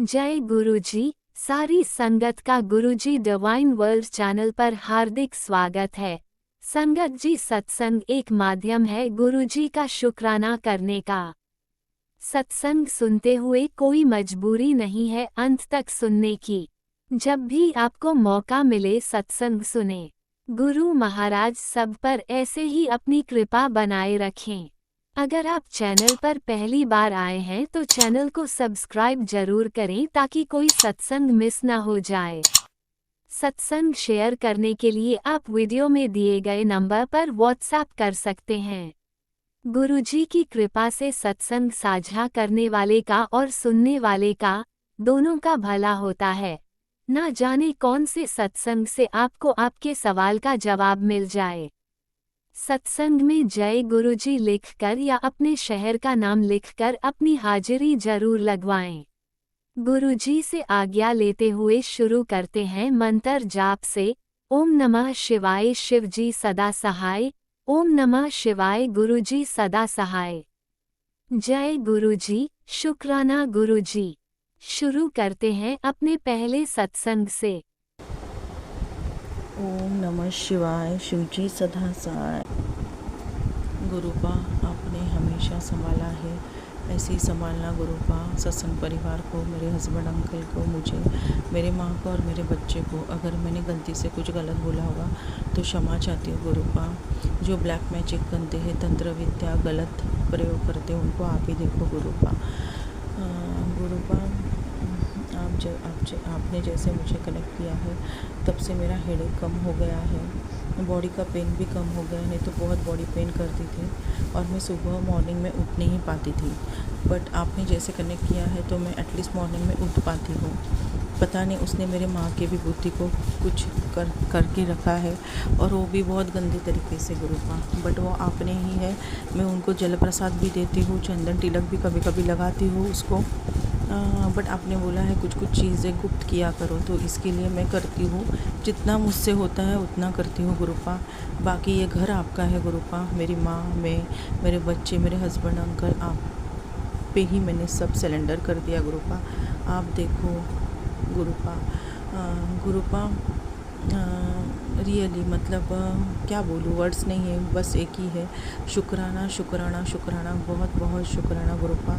जय गुरुजी। सारी संगत का गुरुजी डिवाइन वर्ल्ड चैनल पर हार्दिक स्वागत है। संगत जी, सत्संग एक माध्यम है गुरुजी का शुक्राना करने का। सत्संग सुनते हुए कोई मजबूरी नहीं है अंत तक सुनने की। जब भी आपको मौका मिले सत्संग सुने। गुरु महाराज सब पर ऐसे ही अपनी कृपा बनाए रखें। अगर आप चैनल पर पहली बार आए हैं तो चैनल को सब्सक्राइब जरूर करें ताकि कोई सत्संग मिस ना हो जाए। सत्संग शेयर करने के लिए आप वीडियो में दिए गए नंबर पर व्हाट्सएप कर सकते हैं। गुरुजी की कृपा से सत्संग साझा करने वाले का और सुनने वाले का, दोनों का भला होता है। ना जाने कौन से सत्संग से आपको आपके सवाल का जवाब मिल जाए। सत्संग में जय गुरुजी लिखकर या अपने शहर का नाम लिखकर अपनी हाजिरी जरूर लगवाएं। गुरुजी से आज्ञा लेते हुए शुरू करते हैं मंत्र जाप से। ओम नमः शिवाय शिवजी सदा सहाय। ओम नमः शिवाय गुरुजी सदा सहाय। जय गुरुजी, शुक्राना गुरुजी। शुरू करते हैं अपने पहले सत्संग से। ओम नमः शिवाय शिवजी सदा सहाय। गुरुपा आपने हमेशा संभाला है, ऐसे ही संभालना गुरुपा। सत्संग परिवार को, मेरे हस्बैंड अंकल को, मुझे, मेरे माँ को और मेरे बच्चे को। अगर मैंने गलती से कुछ गलत बोला होगा तो क्षमा चाहती हूँ गुरुपा। जो ब्लैक मैजिक करते हैं, तंत्र विद्या गलत प्रयोग करते हैं, उनको आप ही देखो गुरुपा। गुरुपा आपने जैसे मुझे कनेक्ट किया है तब से मेरा हेडेक कम हो गया है, बॉडी का पेन भी कम हो गया। नहीं तो बहुत बॉडी पेन करती थी और मैं सुबह मॉर्निंग में उठ नहीं पाती थी। बट आपने जैसे कनेक्ट किया है तो मैं एटलीस्ट मॉर्निंग में उठ पाती हूँ। पता नहीं उसने मेरे माँ के भी बुद्धि को कुछ करके रखा है, और वो भी बहुत गंदे तरीके से गुरुपा। बट वो आपने ही है। मैं उनको जल प्रसाद भी देती हूँ, चंदन तिलक भी कभी कभी लगाती हूँ उसको। बट आपने बोला है कुछ कुछ चीज़ें गुप्त किया करो, तो इसके लिए मैं करती हूँ। जितना मुझसे होता है उतना करती हूँ गुरुपा। बाकी ये घर आपका है गुरुपा। मेरी माँ, मैं, मेरे बच्चे, मेरे हस्बैंड अंकल, आप पे ही मैंने सब सिलेंडर कर दिया गुरुपा। आप देखो गुरुपा। गुरुपा रियली मतलब क्या बोलूँ, वर्ड्स नहीं है, बस एक ही है, शुक्राना शुक्राना शुक्राना, बहुत बहुत शुक्राना गुरुपा।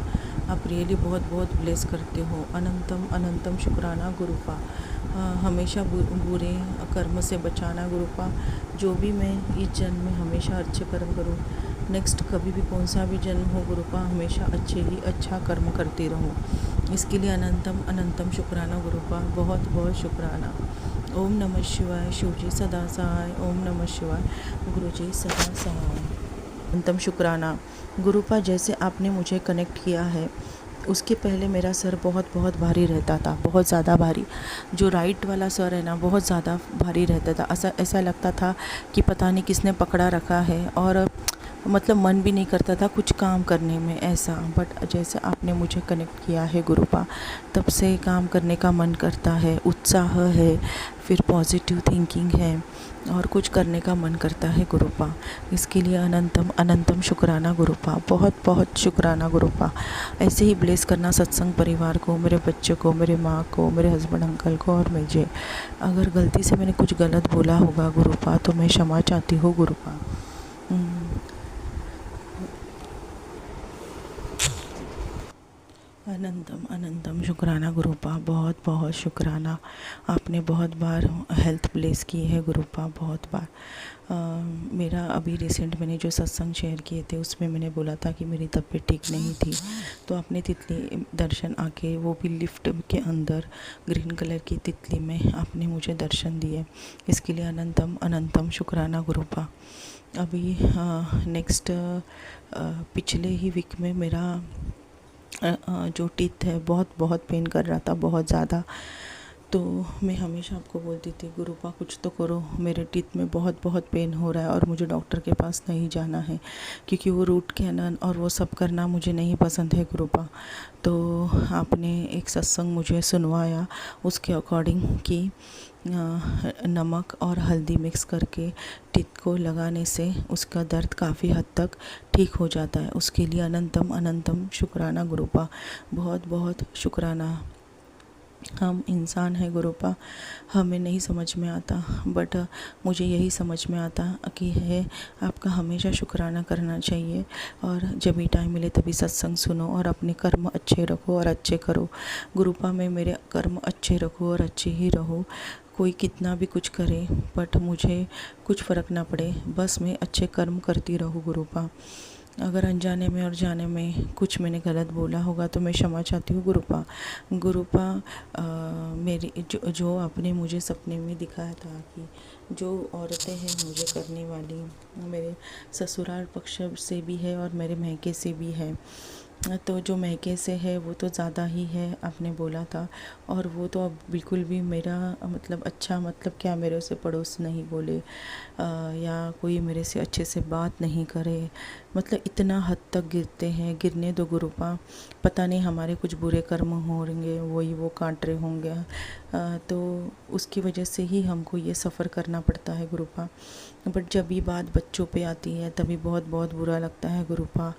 आप रियली बहुत बहुत ब्लेस करते हो। अनंतम अनंतम शुक्राना गुरुपा। हमेशा बुरे कर्म से बचाना गुरुपा। जो भी मैं इस जन्म में हमेशा अच्छे कर्म करूँ, नेक्स्ट कभी भी कौन सा भी जन्म हो गुरुपा, हमेशा अच्छे ही अच्छा कर्म करती रहूँ। इसके लिए अनंतम अनंतम शुक्राना गुरुपा, बहुत बहुत शुक्राना। ओम नमः शिवाय शिवजी सदा सहाय। ओम नमः शिवाय गुरुजी सदा सहाय। अनंतम शुक्राना गुरुपा। जैसे आपने मुझे कनेक्ट किया है उसके पहले मेरा सर बहुत बहुत भारी रहता था, बहुत ज़्यादा भारी। जो राइट वाला सर है ना, बहुत ज़्यादा भारी रहता था। ऐसा लगता था कि पता नहीं किसने पकड़ा रखा है, और मतलब मन भी नहीं करता था कुछ काम करने में ऐसा। बट जैसे आपने मुझे कनेक्ट किया है गुरुपा, तब से काम करने का मन करता है, उत्साह है, फिर पॉजिटिव थिंकिंग है, और कुछ करने का मन करता है गुरुपा। इसके लिए अनंतम अनंतम शुक्राना गुरुपा, बहुत बहुत शुक्राना गुरुपा। ऐसे ही ब्लेस करना सत्संग परिवार को, मेरे बच्चे को, मेरे माँ को, मेरे हस्बैंड अंकल को और मुझे। अगर गलती से मैंने कुछ गलत बोला होगा गुरुपा तो मैं क्षमा चाहती हूँ गुरुपा। अनंतम अनंतम शुक्राना गुरुपा, बहुत बहुत शुक्राना। आपने बहुत बार हेल्थ ब्लेस की है गुरुपा, बहुत बार। मेरा अभी रिसेंट मैंने जो सत्संग शेयर किए थे उसमें मैंने बोला था कि मेरी तबीयत ठीक नहीं थी, तो आपने तितली दर्शन आके, वो भी लिफ्ट के अंदर ग्रीन कलर की तितली में आपने मुझे दर्शन दिए। इसके लिए अनंतम अनंतम शुक्राना गुरुपा। अभी नेक्स्ट पिछले ही वीक में मेरा जो टीथ है बहुत बहुत पेन कर रहा था, बहुत ज़्यादा। तो मैं हमेशा आपको बोलती थी गुरुपा कुछ तो करो, मेरे टीथ में बहुत बहुत पेन हो रहा है और मुझे डॉक्टर के पास नहीं जाना है, क्योंकि वो रूट कैनल और वो सब करना मुझे नहीं पसंद है गुरुपा। तो आपने एक सत्संग मुझे सुनवाया, उसके अकॉर्डिंग कि नमक और हल्दी मिक्स करके टीथ को लगाने से उसका दर्द काफ़ी हद तक ठीक हो जाता है। उसके लिए अनंतम अनंतम शुक्राना गुरुपा, बहुत बहुत शुक्राना। हम इंसान हैं गुरुपा, हमें नहीं समझ में आता, बट मुझे यही समझ में आता कि है आपका हमेशा शुक्राना करना चाहिए। और जब भी टाइम मिले तभी सत्संग सुनो और अपने कर्म अच्छे रखो और अच्छे करो। गुरुपा में मेरे कर्म अच्छे रखो और अच्छे ही रहो। कोई कितना भी कुछ करे बट मुझे कुछ फ़र्क ना पड़े, बस मैं अच्छे कर्म करती रहूँ गुरुपा। अगर अनजाने में और जाने में कुछ मैंने गलत बोला होगा तो मैं क्षमा चाहती हूँ गुरुपा। गुरुपा मेरी जो आपने मुझे सपने में दिखाया था कि जो औरतें हैं मुझे करने वाली, मेरे ससुराल पक्ष से भी है और मेरे मायके से भी है। तो जो मायके से है वो तो ज़्यादा ही है आपने बोला था, और वो तो अब बिल्कुल भी मेरा मतलब अच्छा मतलब क्या मेरे से पड़ोस नहीं बोले या कोई मेरे से अच्छे से बात नहीं करे, मतलब इतना हद तक गिरते हैं। गिरने दो गुरुपा, पता नहीं हमारे कुछ बुरे कर्म होंगे, वही वो काट रहे होंगे, तो उसकी वजह से ही हमको ये सफ़र करना पड़ता है गुरुपा। बट जब ये बात बच्चों पे आती है तभी बहुत बहुत बुरा लगता है गुरुपा।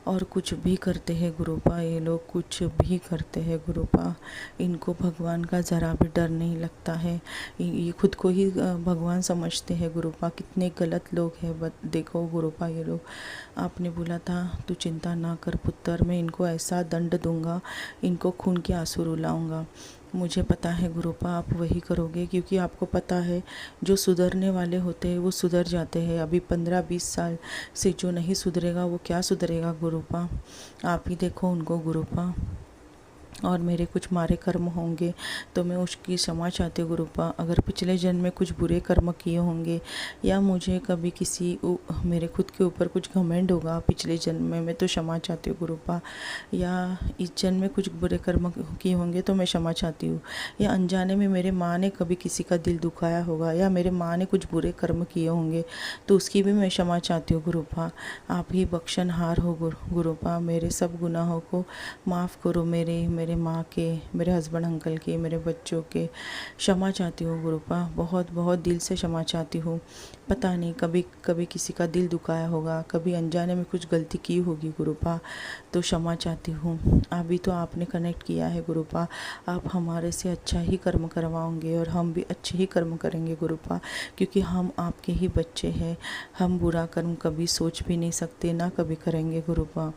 और कुछ भी करते हैं गुरुपा, ये लोग कुछ भी करते हैं गुरुपा, इनको भगवान का ज़रा भी डर नहीं लगता है। ये खुद को ही भगवान समझते हैं गुरुपा। कितने गलत लोग हैं देखो गुरुपा ये लोग। आपने बोला था तू चिंता ना कर पुत्र, मैं इनको ऐसा दंड दूंगा, इनको खून के आंसू रुलाऊंगा। मुझे पता है गुरुपा आप वही करोगे, क्योंकि आपको पता है जो सुधरने वाले होते हैं वो सुधर जाते हैं। अभी 15-20 साल से जो नहीं सुधरेगा वो क्या सुधरेगा गुरुपा। आप ही देखो उनको गुरुपा। और मेरे कुछ मारे कर्म होंगे तो मैं उसकी क्षमा चाहती हूँ गुरुपा। अगर पिछले जन्म में कुछ बुरे कर्म किए होंगे या मुझे कभी मेरे खुद के ऊपर कुछ घमंड होगा पिछले जन्म में, मैं तो क्षमा चाहती हूँ गुरुपा। या इस जन्म में कुछ बुरे कर्म किए होंगे तो मैं क्षमा चाहती हूँ। या अनजाने में मेरे माँ ने कभी किसी का दिल दुखाया होगा या मेरे माँ ने कुछ बुरे कर्म किए होंगे तो उसकी भी मैं क्षमा चाहती हूँ गुरुपा। आप ही बख्शनहार हो गुरुपा, मेरे सब गुनाहों को माफ़ करो, मेरे माँ के, मेरे हस्बैंड अंकल के, मेरे बच्चों के क्षमा चाहती हूँ गुरुपा। बहुत बहुत दिल से क्षमा चाहती हूँ। पता नहीं कभी कभी किसी का दिल दुखाया होगा, कभी अनजाने में कुछ गलती की होगी गुरुपा, तो क्षमा चाहती हूँ। अभी तो आपने कनेक्ट किया है गुरुपा, आप हमारे से अच्छा ही कर्म करवाओगे और हम भी अच्छे ही कर्म करेंगे गुरुपा, क्योंकि हम आपके ही बच्चे हैं। हम बुरा कर्म कभी सोच भी नहीं सकते, ना कभी करेंगे गुरुपा।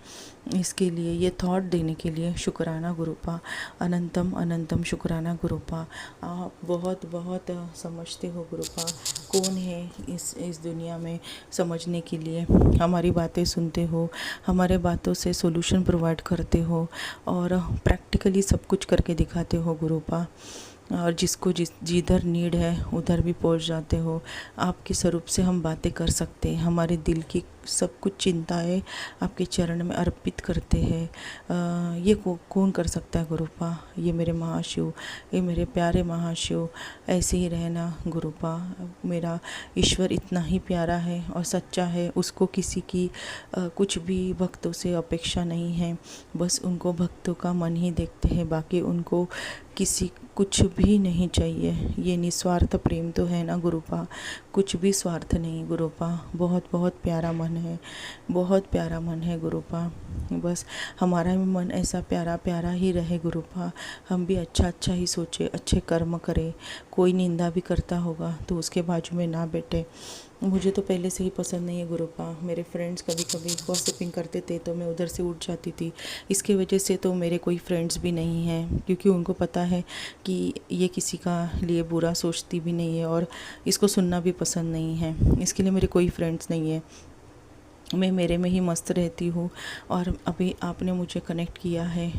इसके लिए ये थॉट देने के लिए शुक्राना गुरुपा, अनंतम अनंतम शुक्राना गुरुपा। आप बहुत बहुत समझते हो गुरुपा, कौन है इस दुनिया में समझने के लिए। हमारी बातें सुनते हो, हमारे बातों से सॉल्यूशन प्रोवाइड करते हो और प्रैक्टिकली सब कुछ करके दिखाते हो गुरुपा। और जिसको जिधर नीड है उधर भी पहुंच जाते हो। आपके स्वरूप से हम बातें कर सकते हैं, हमारे दिल की सब कुछ चिंताएं आपके चरण में अर्पित करते हैं। ये कौन कर सकता है गुरुपा। ये मेरे महाशिव, ये मेरे प्यारे महाशिव, ऐसे ही रहना गुरुपा। मेरा ईश्वर इतना ही प्यारा है और सच्चा है, उसको किसी की कुछ भी भक्तों से अपेक्षा नहीं है। बस उनको भक्तों का मन ही देखते हैं, बाकी उनको किसी कुछ भी नहीं चाहिए। ये निस्वार्थ प्रेम तो है ना गुरुपा, कुछ भी स्वार्थ नहीं गुरुपा। बहुत बहुत प्यारा मन है, बहुत प्यारा मन है गुरुपा। बस हमारा भी मन ऐसा प्यारा प्यारा ही रहे गुरुपा। हम भी अच्छा अच्छा ही सोचे, अच्छे कर्म करें। कोई निंदा भी करता होगा तो उसके बाजू में ना बैठे। मुझे तो पहले से ही पसंद नहीं है गुरुपा। मेरे फ्रेंड्स कभी कभी गॉसिपिंग करते थे तो मैं उधर से उठ जाती थी। इसके वजह से तो मेरे कोई फ्रेंड्स भी नहीं हैं, क्योंकि उनको पता है कि ये किसी का लिए बुरा सोचती भी नहीं है और इसको सुनना भी पसंद नहीं है। इसके लिए मेरे कोई फ्रेंड्स नहीं है, मैं मेरे में ही मस्त रहती हूँ। और अभी आपने मुझे कनेक्ट किया है,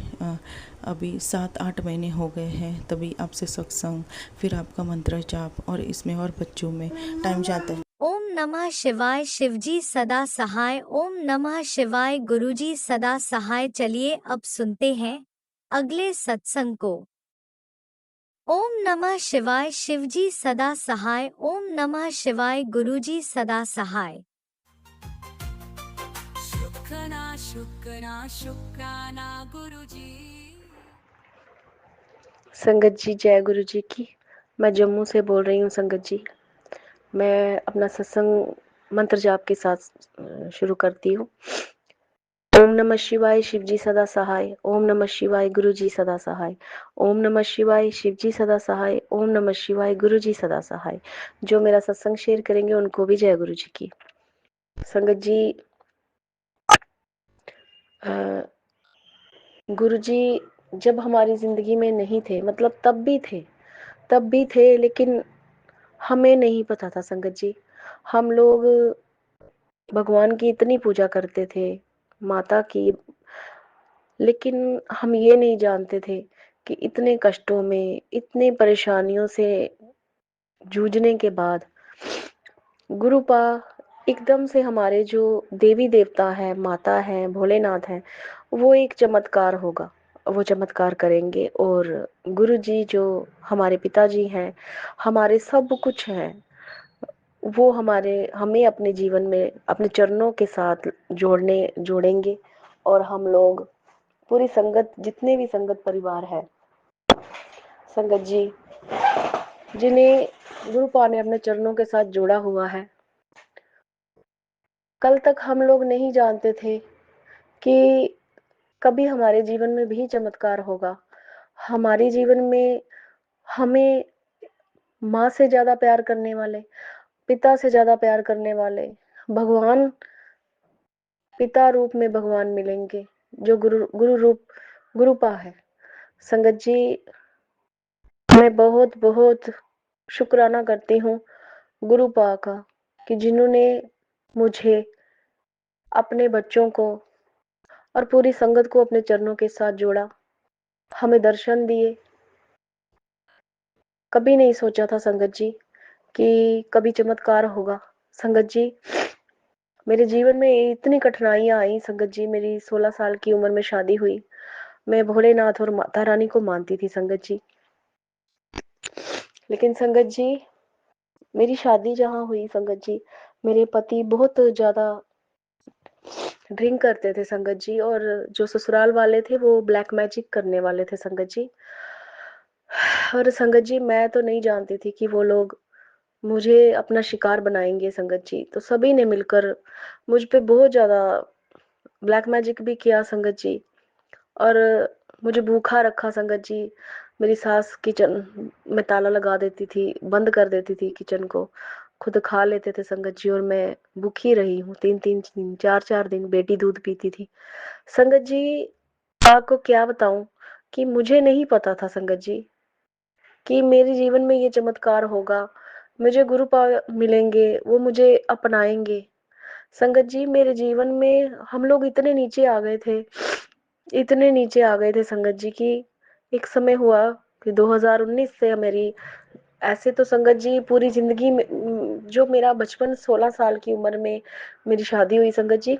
अभी 7-8 महीने हो गए हैं, तभी आपसे सत्संग, फिर आपका मंत्र जाप, और इसमें और बच्चों में टाइम जाता है। ओम नमः शिवाय, शिवजी सदा सहाय। ओम नमः शिवाय, गुरुजी सदा सहाय। चलिए अब सुनते हैं अगले सत्संग को। ओम नमः शिवाय, शिवजी सदा सहाय। ओम नमः शिवाय, गुरुजी सदा सहाय। शुक्राना शुक्राना शुक्राना गुरुजी। संगत जी जय गुरु जी की। मैं जम्मू से बोल रही हूँ संगत जी। मैं अपना सत्संग मंत्र जाप के साथ शुरू करती हूँ। ओम नमः शिवाय शिवजी सदा सहाय। ओम नमः शिवाय गुरुजी सदा सहाय। ओम नमः शिवाय शिवजी सदा सहाय। ओम नमः शिवाय गुरुजी सदा सहाय। जो मेरा सत्संग शेयर करेंगे उनको भी जय गुरु जी की। संगत जी, गुरु जी जब हमारी जिंदगी में नहीं थे, मतलब तब भी थे, लेकिन हमें नहीं पता था संगत जी। हम लोग भगवान की इतनी पूजा करते थे, माता की, लेकिन हम ये नहीं जानते थे कि इतने कष्टों में, इतने परेशानियों से जूझने के बाद गुरुपा एकदम से हमारे जो देवी देवता है, माता है, भोलेनाथ है, वो एक चमत्कार होगा, वो चमत्कार करेंगे। और गुरु जी जो हमारे पिताजी हैं, हमारे सब कुछ हैं, वो हमें अपने जीवन में अपने चरणों के साथ जोड़ेंगे। और हम लोग पूरी संगत, जितने भी संगत परिवार है, संगत जी जिन्हें गुरुपा ने अपने चरणों के साथ जोड़ा हुआ है, कल तक हम लोग नहीं जानते थे कि कभी हमारे जीवन में भी चमत्कार होगा। हमारे जीवन में हमें माँ से ज्यादा प्यार करने वाले, पिता से ज्यादा प्यार करने वाले भगवान, पिता रूप में भगवान मिलेंगे, जो गुरु रूप गुरुपा है। संगत जी, मैं बहुत बहुत शुक्राना करती हूँ गुरुपा का, कि जिन्होंने मुझे, अपने बच्चों को और पूरी संगत को अपने चरणों के साथ जोड़ा, हमें दर्शन दिए। कभी नहीं सोचा था संगत जी कि कभी चमत्कार होगा। संगत जी, मेरे जीवन में इतनी कठिनाइयां आई संगत जी। मेरी 16 साल की उम्र में शादी हुई। मैं भोलेनाथ और माता रानी को मानती थी संगत जी, लेकिन संगत जी मेरी शादी जहाँ हुई संगत जी, मेरे पति बहुत ज्यादा ड्रिंक करते थे संगत जी, और जो ससुराल वाले थे वो ब्लैक मैजिक करने वाले थे संगत जी। और संगत जी, मैं तो नहीं जानती थी कि वो लोग मुझे अपना शिकार बनाएंगे संगत जी। तो सभी ने मिलकर मुझ पे बहुत ज्यादा ब्लैक मैजिक भी किया संगत जी, और मुझे भूखा रखा संगत जी। मेरी सास किचन में ताला लगा देती थी, बंद कर देती थी किचन को, खुद खा लेते थे संगत जी, और मैं भूखी रही हूँ 3-3 दिन, 4-4 दिन बेटी दूध पीती थी संगत जी। आपको क्या बताऊं कि मुझे नहीं पता था संगत जी कि मेरे जीवन में ये चमत्कार होगा, मुझे गुरुपा मिलेंगे, वो मुझे अपनाएंगे। संगत जी, मेरे जीवन में हम लोग इतने नीचे आ गए थे, इतने नीचे आ गए थे संगत जी की एक समय हुआ कि 2019 से मेरी, ऐसे तो संगत जी पूरी जिंदगी में, जो मेरा बचपन 16 साल की उम्र में मेरी शादी हुई संगत जी,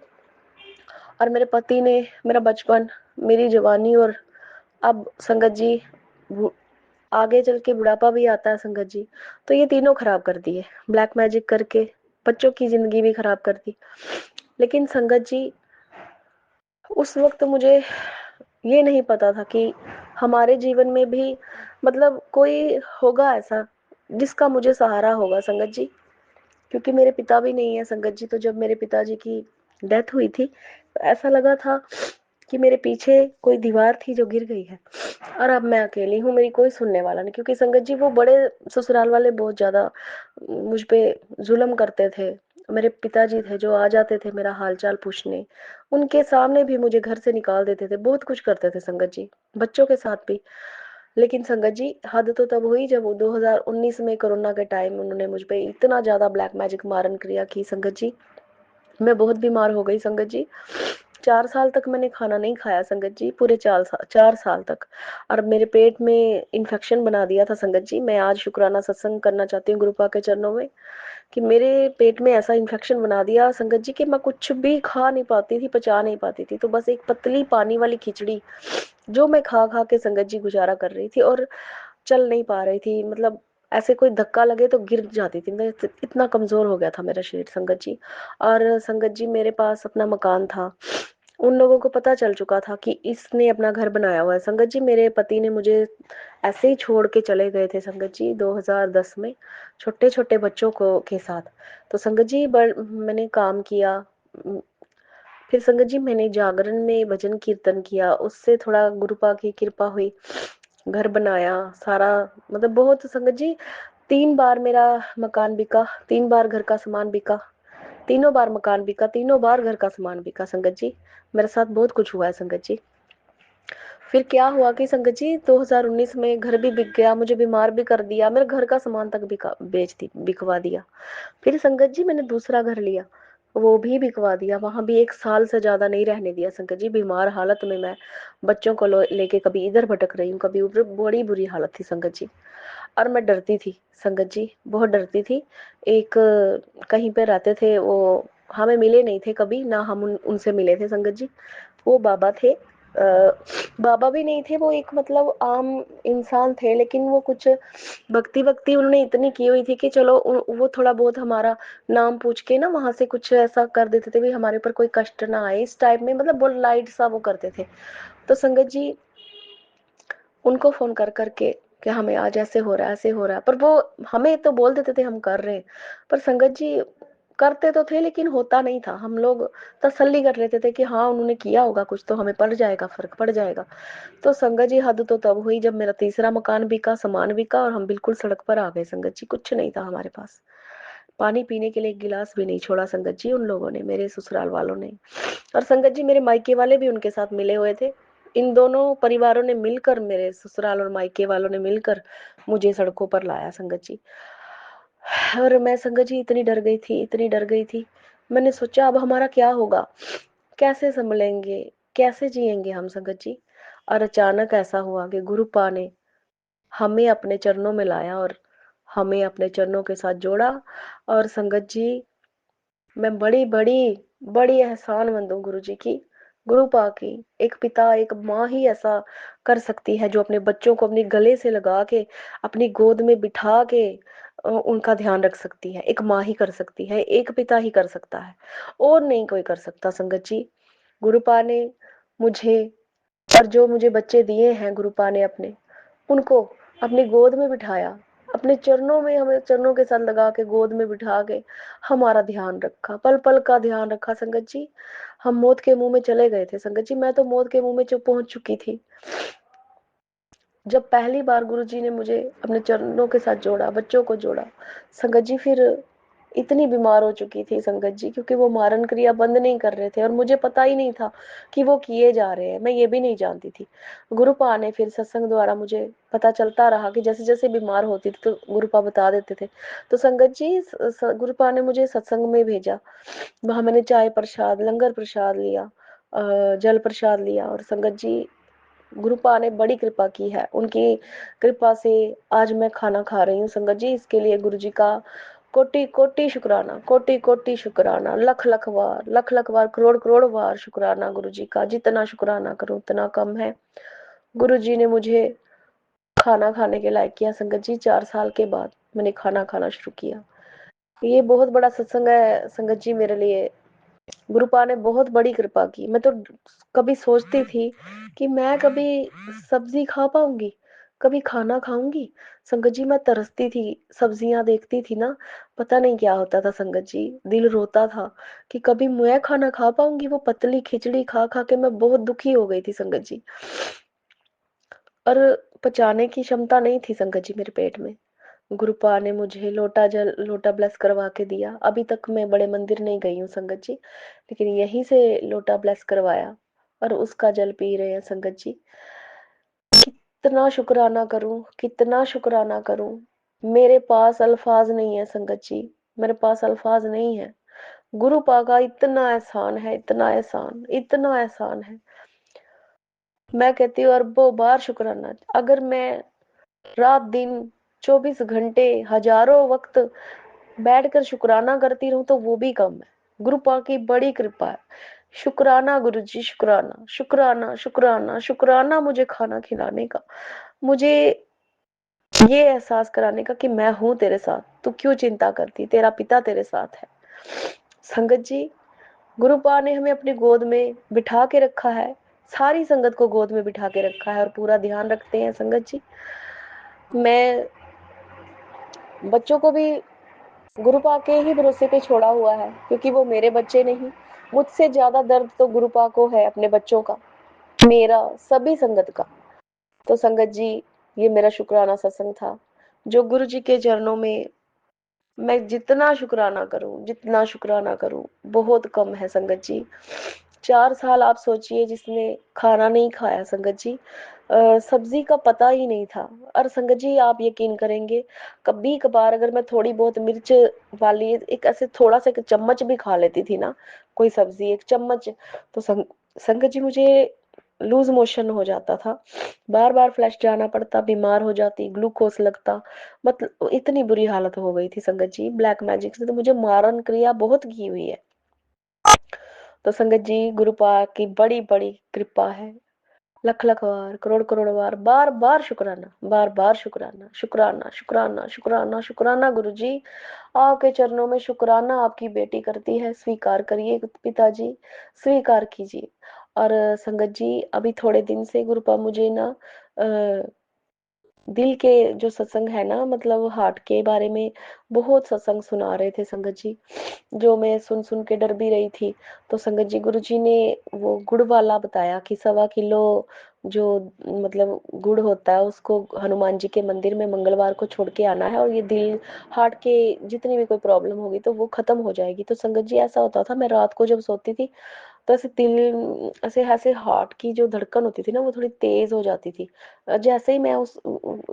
और मेरे पति ने मेरा बचपन, मेरी जवानी, और अब संगत जी आगे चल के बुढ़ापा भी आता है संगत जी, तो ये तीनों खराब कर दिए ब्लैक मैजिक करके, बच्चों की जिंदगी भी खराब कर दी। लेकिन संगत जी, उस वक्त मुझे ये नहीं पता था कि हमारे जीवन में भी, मतलब कोई होगा ऐसा जिसका मुझे सहारा होगा संगत जी, क्योंकि मेरे पिता भी नहीं है संगत जी। तो जब मेरे पिताजी की डेथ हुई थी, तो ऐसा लगा था कि मेरे पीछे कोई दीवार थी जो गिर गई है, और अब मैं अकेली हूँ, मेरी कोई सुनने वाला नहीं। क्योंकि संगत जी वो बड़े ससुराल वाले बहुत ज्यादा मुझ पे जुल्म करते थे। मेरे पिताजी थे जो आ जाते थे मेरा हालचाल पूछने, उनके सामने भी मुझे घर से निकाल देते थे, बहुत कुछ करते थे संगत जी, बच्चों के साथ भी। लेकिन संगत जी, हद तो तब हुई जब 2019 में कोरोना के टाइम उन्होंने मुझ पे इतना ज्यादा ब्लैक मैजिक मारन क्रिया की संगत जी। मैं बहुत बीमार हो गई संगत जी। 4 साल तक मैंने खाना नहीं खाया संगत जी, पूरे 4 साल तक। और मेरे पेट में इन्फेक्शन बना दिया था संगत जी। मैं आज शुक्राना सत्संग करना चाहती हूँ गुरुपा के चरणों में, कि मेरे पेट में ऐसा इन्फेक्शन बना दिया संगत जी कि मैं कुछ भी खा नहीं पाती थी, पचा नहीं पाती थी। तो बस एक पतली पानी वाली खिचड़ी जो मैं खा खा के संगत जी गुजारा कर रही थी, और चल नहीं पा रही थी, मतलब ऐसे कोई धक्का लगे तो गिर जाती थी मैं, इतना कमजोर हो गया था मेरा शरीर संगत जी। और संगत जी, मेरे पास अपना मकान था, उन लोगों को पता चल चुका था कि इसने अपना घर बनाया हुआ है संगत जी। मेरे पति ने मुझे ऐसे ही छोड़ के चले गए थे संगत जी 2010 में, छोटे छोटे बच्चों को के साथ। तो संगत जी मैंने काम किया, फिर संगत जी मैंने जागरण में भजन कीर्तन किया, उससे थोड़ा गुरुपा की कृपा हुई, घर बनाया सारा, मतलब बहुत संगत जी 3 बार मेरा मकान बिका, 3 बार घर का सामान बिका, तीनों बार मकान बिका, तीनों बार घर का सामान बिका संगत जी। मेरे साथ बहुत कुछ हुआ है संगत जी। फिर क्या हुआ कि संगत जी 2019 में घर भी बिक गया, मुझे बीमार भी कर दिया, मेरे घर का सामान तक बिकवा दिया। फिर संगत जी मैंने दूसरा घर लिया, वो भी बिकवा दिया, वहां भी 1 साल से ज्यादा नहीं रहने दिया संगत जी। बीमार हालत में मैं बच्चों को लेके कभी इधर भटक रही हूँ, कभी उधर, बड़ी बुरी हालत थी संगत जी। और मैं डरती थी संगत जी, बहुत डरती थी। एक कहीं पे रहते थे वो, हमें मिले नहीं थे कभी ना, हम उनसे मिले थे संगत जी। वो बाबा थे, बाबा भी नहीं थे वो, एक मतलब आम इंसान थे, लेकिन वो कुछ भक्ति भक्ति उन्होंने इतनी की हुई थी कि चलो वो थोड़ा बहुत हमारा नाम पूछ के ना वहां से कुछ ऐसा कर देते थे भी हमारे ऊपर कोई कष्ट ना आए, इस टाइप में, मतलब बहुत लाइट सा वो करते थे। तो संगत जी उनको फोन कर करके कि हमें आज ऐसे हो रहा है, ऐसे हो रहा है, पर वो हमें तो बोल देते थे हम कर रहे हैं, पर संगत जी करते तो थे लेकिन होता नहीं था। हम लोग तसल्ली कर लेते थे कि हाँ उन्होंने किया होगा कुछ, तो हमें पड़ जाएगा, फर्क पड़ जाएगा। तो संगत जी हद तो तब हुई जब मेरा तीसरा मकान बिका, सामान बिका, और हम बिल्कुल सड़क पर आ गए संगत जी। कुछ नहीं था हमारे पास, पानी पीने के लिए एक गिलास भी नहीं छोड़ा संगत जी उन लोगों ने, मेरे ससुराल वालों ने। और संगत जी मेरे मायके वाले भी उनके साथ मिले हुए थे। इन दोनों परिवारों ने मिलकर, मेरे ससुराल और मायके वालों ने मिलकर मुझे सड़कों पर लाया संगत जी। और मैं संगत जी इतनी डर गई थी, इतनी डर गई थी। मैंने सोचा अब हमारा क्या होगा, कैसे संभलेंगे, कैसे जिएंगे हम संगत जी। और अचानक ऐसा हुआ कि गुरुपा ने हमें अपने चरणों में लाया और हमें अपने चरणों के साथ जोड़ा। और संगत जी मैं बड़ी बड़ी बड़ी एहसानमंद हूँ गुरु जी की, गुरु पा की। एक पिता एक माँ ही ऐसा कर सकती है, जो अपने बच्चों को अपने गले से लगा के अपनी गोद में बिठा के उनका ध्यान रख सकती है। एक माँ ही कर सकती है, एक पिता ही कर सकता है, और नहीं कोई कर सकता संगत जी। गुरुपा ने मुझे, और जो मुझे बच्चे दिए हैं गुरुपा ने अपने, उनको अपनी गोद में बिठाया, अपने चरणों में, हमें चरणों के साथ लगा के गोद में बिठा के हमारा ध्यान रखा, पल पल का ध्यान रखा संगत जी। हम मौत के मुंह में चले गए थे संगत जी, मैं तो मौत के मुंह में पहुंच चुकी थी जब पहली बार गुरुजी ने मुझे अपने चरणों के साथ जोड़ा, बच्चों को जोड़ा संगत जी। फिर इतनी बीमार हो चुकी थी संगत जी, क्योंकि वो मारण क्रिया बंद नहीं कर रहे थे, और मुझे पता ही नहीं था कि वो किए जा रहे हैं, मैं ये भी नहीं जानती थी। गुरुपा ने फिर सत्संग द्वारा मुझे पता चलता रहा कि जैसे जैसे बीमार होती थी तो गुरुपा बता देते थे। तो संगत जी गुरुपा ने मुझे सत्संग में भेजा, वहां मैंने चाय प्रसाद, लंगर प्रसाद लिया, जल प्रसाद लिया। और संगत जी गुरुपा ने बड़ी कृपा की है, उनकी कृपा से आज मैं खाना खा रही हूँ संगत जी। इसके लिए गुरु जी का कोटि कोटि शुक्राना, कोटि कोटि शुक्राना, लख लख बार, करोड़ करोड़ बार शुक्राना गुरु जी का। जितना शुक्राना करूं उतना कम है। गुरु जी ने मुझे खाना खाने के लायक किया संगत जी। 4 साल के बाद मैंने खाना खाना शुरू किया। ये बहुत बड़ा सत्संग है संगत जी मेरे लिए। गुरुपा ने बहुत बड़ी कृपा की। मैं तो कभी सोचती थी कि मैं कभी सब्जी खा पाऊंगी, कभी खाना खाऊंगी संगत जी। मैं तरसती थी, सब्जियां देखती थी ना, पता नहीं क्या होता था संगत जी, दिल रोता था कि कभी मैं खाना खा पाऊंगी। वो पतली खिचड़ी खा खा के मैं बहुत दुखी हो गई थी संगत जी, और पचाने की क्षमता नहीं थी संगत जी मेरे पेट में। गुरुपा ने मुझे लोटा ब्लेस करवा के दिया। अभी तक मैं बड़े मंदिर नहीं गई हूँ संगत जी, लेकिन यहीं से लोटा ब्लेस करवाया और उसका जल पी रहे हैं संगत जी। कितना शुक्राना करूं, कितना शुक्राना करूं, मेरे पास अल्फाज नहीं है संगत जी, मेरे पास अल्फाज नहीं है। गुरुपा का इतना एहसान है, इतना एहसान, इतना एहसान है। मैं कहती हूँ अरबों बार शुक्राना। अगर मैं रात दिन 24 घंटे हजारों वक्त बैठकर शुक्राना करती रहूं तो वो भी कम है। गुरु पाक की बड़ी कृपा है। शुक्राना गुरु जी, शुक्राना शुक्राना शुक्राना शुक्राना मुझे खाना खिलाने का, मुझे ये एहसास कराने का कि मैं हूं तेरे साथ, तू क्यों चिंता करती, तेरा पिता तेरे साथ है। संगत जी गुरु पाक ने हमें अपनी गोद में बिठा के रखा है, सारी संगत को गोद में बिठा के रखा है और पूरा ध्यान रखते हैं संगत जी। मैं बच्चों को भी गुरुपा के ही भरोसे पे छोड़ा हुआ है, क्योंकि वो मेरे बच्चे नहीं, मुझसे ज़्यादा दर्द तो गुरुपा को है अपने बच्चों का, मेरा, सभी संगत का। तो संगत जी, ये मेरा शुक्राना सत्संग था, जो गुरु जी के चरणों में मैं जितना शुक्राना करूं, जितना शुक्राना करूं, बहुत कम है संगत जी। 4 साल आप सोचिए जिसने खाना नहीं खाया संगत जी, सब्जी का पता ही नहीं था। और संगत जी आप यकीन करेंगे, कभी कभार अगर मैं थोड़ी बहुत मिर्च वाली एक ऐसे थोड़ा सा एक चम्मच भी खा लेती थी ना, कोई सब्जी एक चम्मच, तो संगत जी मुझे लूज मोशन हो जाता था, बार बार फ्लैश जाना पड़ता, बीमार हो जाती, ग्लूकोज लगता, मतलब इतनी बुरी हालत हो गई थी संगत जी। ब्लैक मैजिक से तो मुझे मारन क्रिया बहुत की हुई है। तो संगत जी गुरुपा की बड़ी बड़ी कृपा है, लख लख बार, करोड़ करोड़ बार, बार बार शुक्राना, बार बार शुक्राना, शुक्राना शुक्राना शुक्राना शुक्राना गुरु जी। आपके चरणों में शुक्राना आपकी बेटी करती है, स्वीकार करिए पिताजी, स्वीकार कीजिए। और संगत जी अभी थोड़े दिन से गुरुपा मुझे ना दिल के जो सत्संग है ना, मतलब हार्ट के बारे में बहुत सत्संग सुना रहे थे संगत जी, जो मैं सुन सुन के डर भी रही थी। तो संगत जी गुरु जी ने वो गुड़ वाला बताया कि 1.25 किलो जो मतलब गुड़ होता है उसको हनुमान जी के मंदिर में मंगलवार को छोड़ के आना है, और ये दिल हार्ट के जितनी भी कोई प्रॉब्लम होगी तो वो खत्म हो जाएगी। तो संगत जी ऐसा होता था, मैं रात को जब सोती थी तो ऐसे दिल ऐसे ऐसे हार्ट की जो धड़कन होती थी ना वो थोड़ी तेज हो जाती थी। जैसे ही मैं उस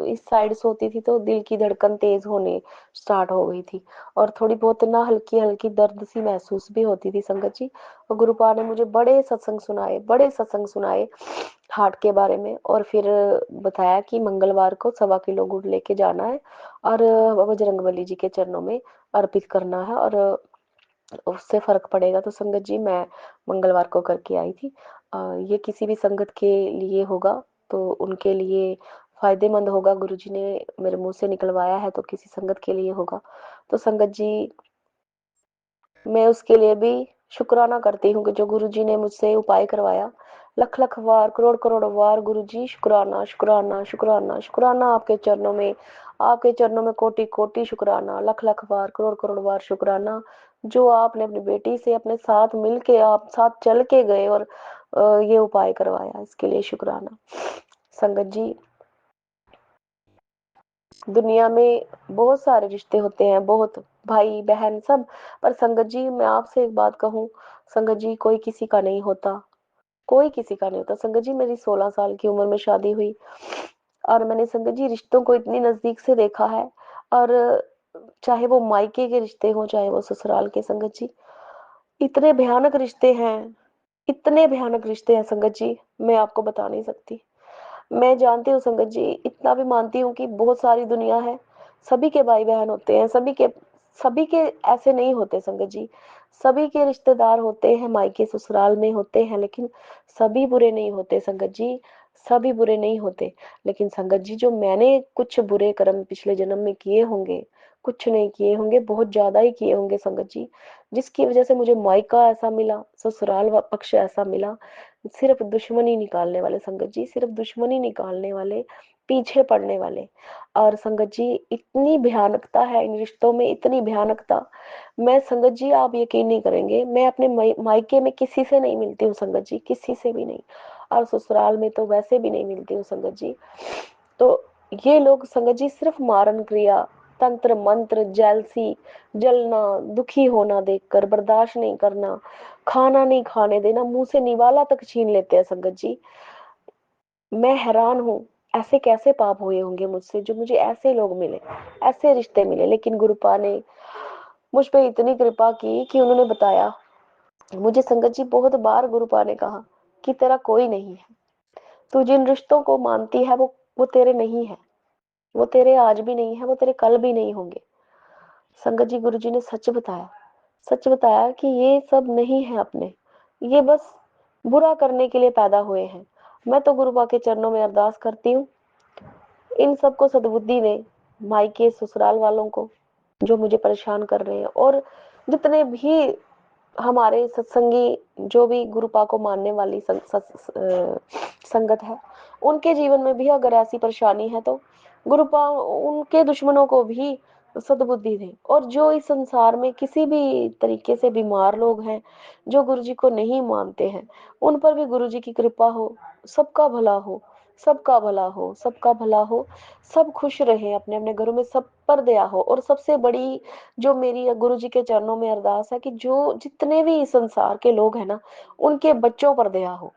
इस साइड सोती थी तो दिल की धड़कन तेज होने स्टार्ट हो गई थी, और थोड़ी बहुत ना हल्की हल्की दर्द सी महसूस भी होती थी संगत जी। और गुरुपा ने मुझे बड़े सत्संग सुनाए, बड़े सत्संग सुनाए हार्ट के बारे में, और फिर बताया कि मंगलवार को 1.25 किलो गुड़ लेके जाना है और बजरंगबली जी के चरणों में अर्पित करना है, और उससे फर्क पड़ेगा। तो संगत जी मैं मंगलवार को करके आई थी। ये किसी भी संगत के लिए होगा तो उनके लिए फायदेमंद होगा, गुरुजी ने मेरे मुंह से निकलवाया है तो किसी संगत के लिए होगा। तो संगत जी मैं उसके लिए भी शुक्राना करती हूँ कि जो गुरुजी ने मुझसे उपाय करवाया। लख लख वार, करोड़ करोड़ वार गुरुजी शुक्राना शुक्राना शुक्राना शुक्राना आपके चरणों में, आपके चरणों में कोटि कोटि शुक्राना, लख लख बार, करोड़ करोड़ बार शुक्राना, जो आपने अपनी बेटी से अपने साथ मिलके आप साथ चल के गए और ये उपाय करवाया, इसके लिए शुक्राना। संगत जी दुनिया में बहुत सारे रिश्ते होते हैं, बहुत भाई बहन सब, पर संगत जी मैं आपसे एक बात कहूँ, संगत जी कोई किसी का नहीं होता, कोई किसी का नहीं होता। संगत जी मेरी 16 साल की उम्र में शादी हुई, और मैंने संगत जी रिश्तों को इतनी नजदीक से देखा है, और चाहे वो मायके के रिश्ते हो चाहे वो ससुराल के, संगत जी इतने भयानक रिश्ते हैं, इतने भयानक रिश्ते हैं संगत जी, मैं आपको बता नहीं सकती। मैं जानती हूँ संगत जी, इतना भी मानती हूँ कि बहुत सारी दुनिया है, सभी के भाई बहन होते हैं, सभी के ऐसे नहीं होते संगत जी, सभी के रिश्तेदार होते हैं मायके ससुराल में होते हैं, लेकिन सभी बुरे नहीं होते संगत जी, सभी बुरे नहीं होते। लेकिन संगत जी जो मैंने कुछ बुरे कर्म पिछले जन्म में किए होंगे, कुछ नहीं किए होंगे, बहुत ज्यादा ही किए होंगे संगत जी, जिसकी वजह से मुझे मायका ऐसा मिला, ससुराल पक्ष ऐसा मिला। सिर्फ दुश्मनी निकालने वाले संगत जी, सिर्फ दुश्मनी निकालने वाले, पीछे पड़ने वाले। और संगत जी इतनी भयानकता है इन रिश्तों में, इतनी भयानकता, मैं संगत जी आप यकीन नहीं करेंगे, मैं अपने मायके में किसी से नहीं मिलती हूँ संगत जी, किसी से भी नहीं, और ससुराल में तो वैसे भी नहीं मिलती हूँ संगत जी। तो ये लोग संगत जी सिर्फ मारन क्रिया, तंत्र मंत्र, जेलसी, जलना, दुखी होना देखकर बर्दाश्त नहीं करना, खाना नहीं खाने देना, मुंह से निवाला तक छीन लेते हैं संगत जी। मैं हैरान हूँ, ऐसे कैसे पाप हुए होंगे मुझसे जो मुझे ऐसे लोग मिले, ऐसे रिश्ते मिले। लेकिन गुरुपा ने मुझ पे इतनी कृपा की कि उन्होंने बताया मुझे संगत जी, बहुत बार गुरुपा ने कहा कि तेरा कोई नहीं है, तू जिन रिश्तों को मानती है वो तेरे नहीं है, वो तेरे आज भी नहीं है, वो तेरे कल भी नहीं होंगे। संगत जी गुरुजी ने सच बताया, सच बताया कि ये सब नहीं है अपने, ये बस बुरा करने के लिए पैदा हुए हैं। मैं तो गुरुपा के चरणों में अरदास करती हूँ इन सबको सद्बुद्धि दे, मायके ससुराल वालों को जो मुझे परेशान कर रहे हैं, और जितने भी हमारे सत्संगी जो भी गुरुपा को मानने वाली संगत है, उनके जीवन में भी अगर ऐसी परेशानी है तो गुरुपा उनके दुश्मनों को भी सद्बुद्धि दें। और जो इस संसार में किसी भी तरीके से बीमार लोग हैं, जो गुरुजी को नहीं मानते हैं, उन पर भी गुरुजी की कृपा हो, सबका भला हो, सबका भला हो, सबका भला हो, सब खुश रहें अपने अपने घरों में, सब पर दया हो। और सबसे बड़ी जो मेरी गुरुजी के चरणों में अरदास है कि जो जितने भी इस संसार के लोग हैं ना, उनके बच्चों पर दया हो,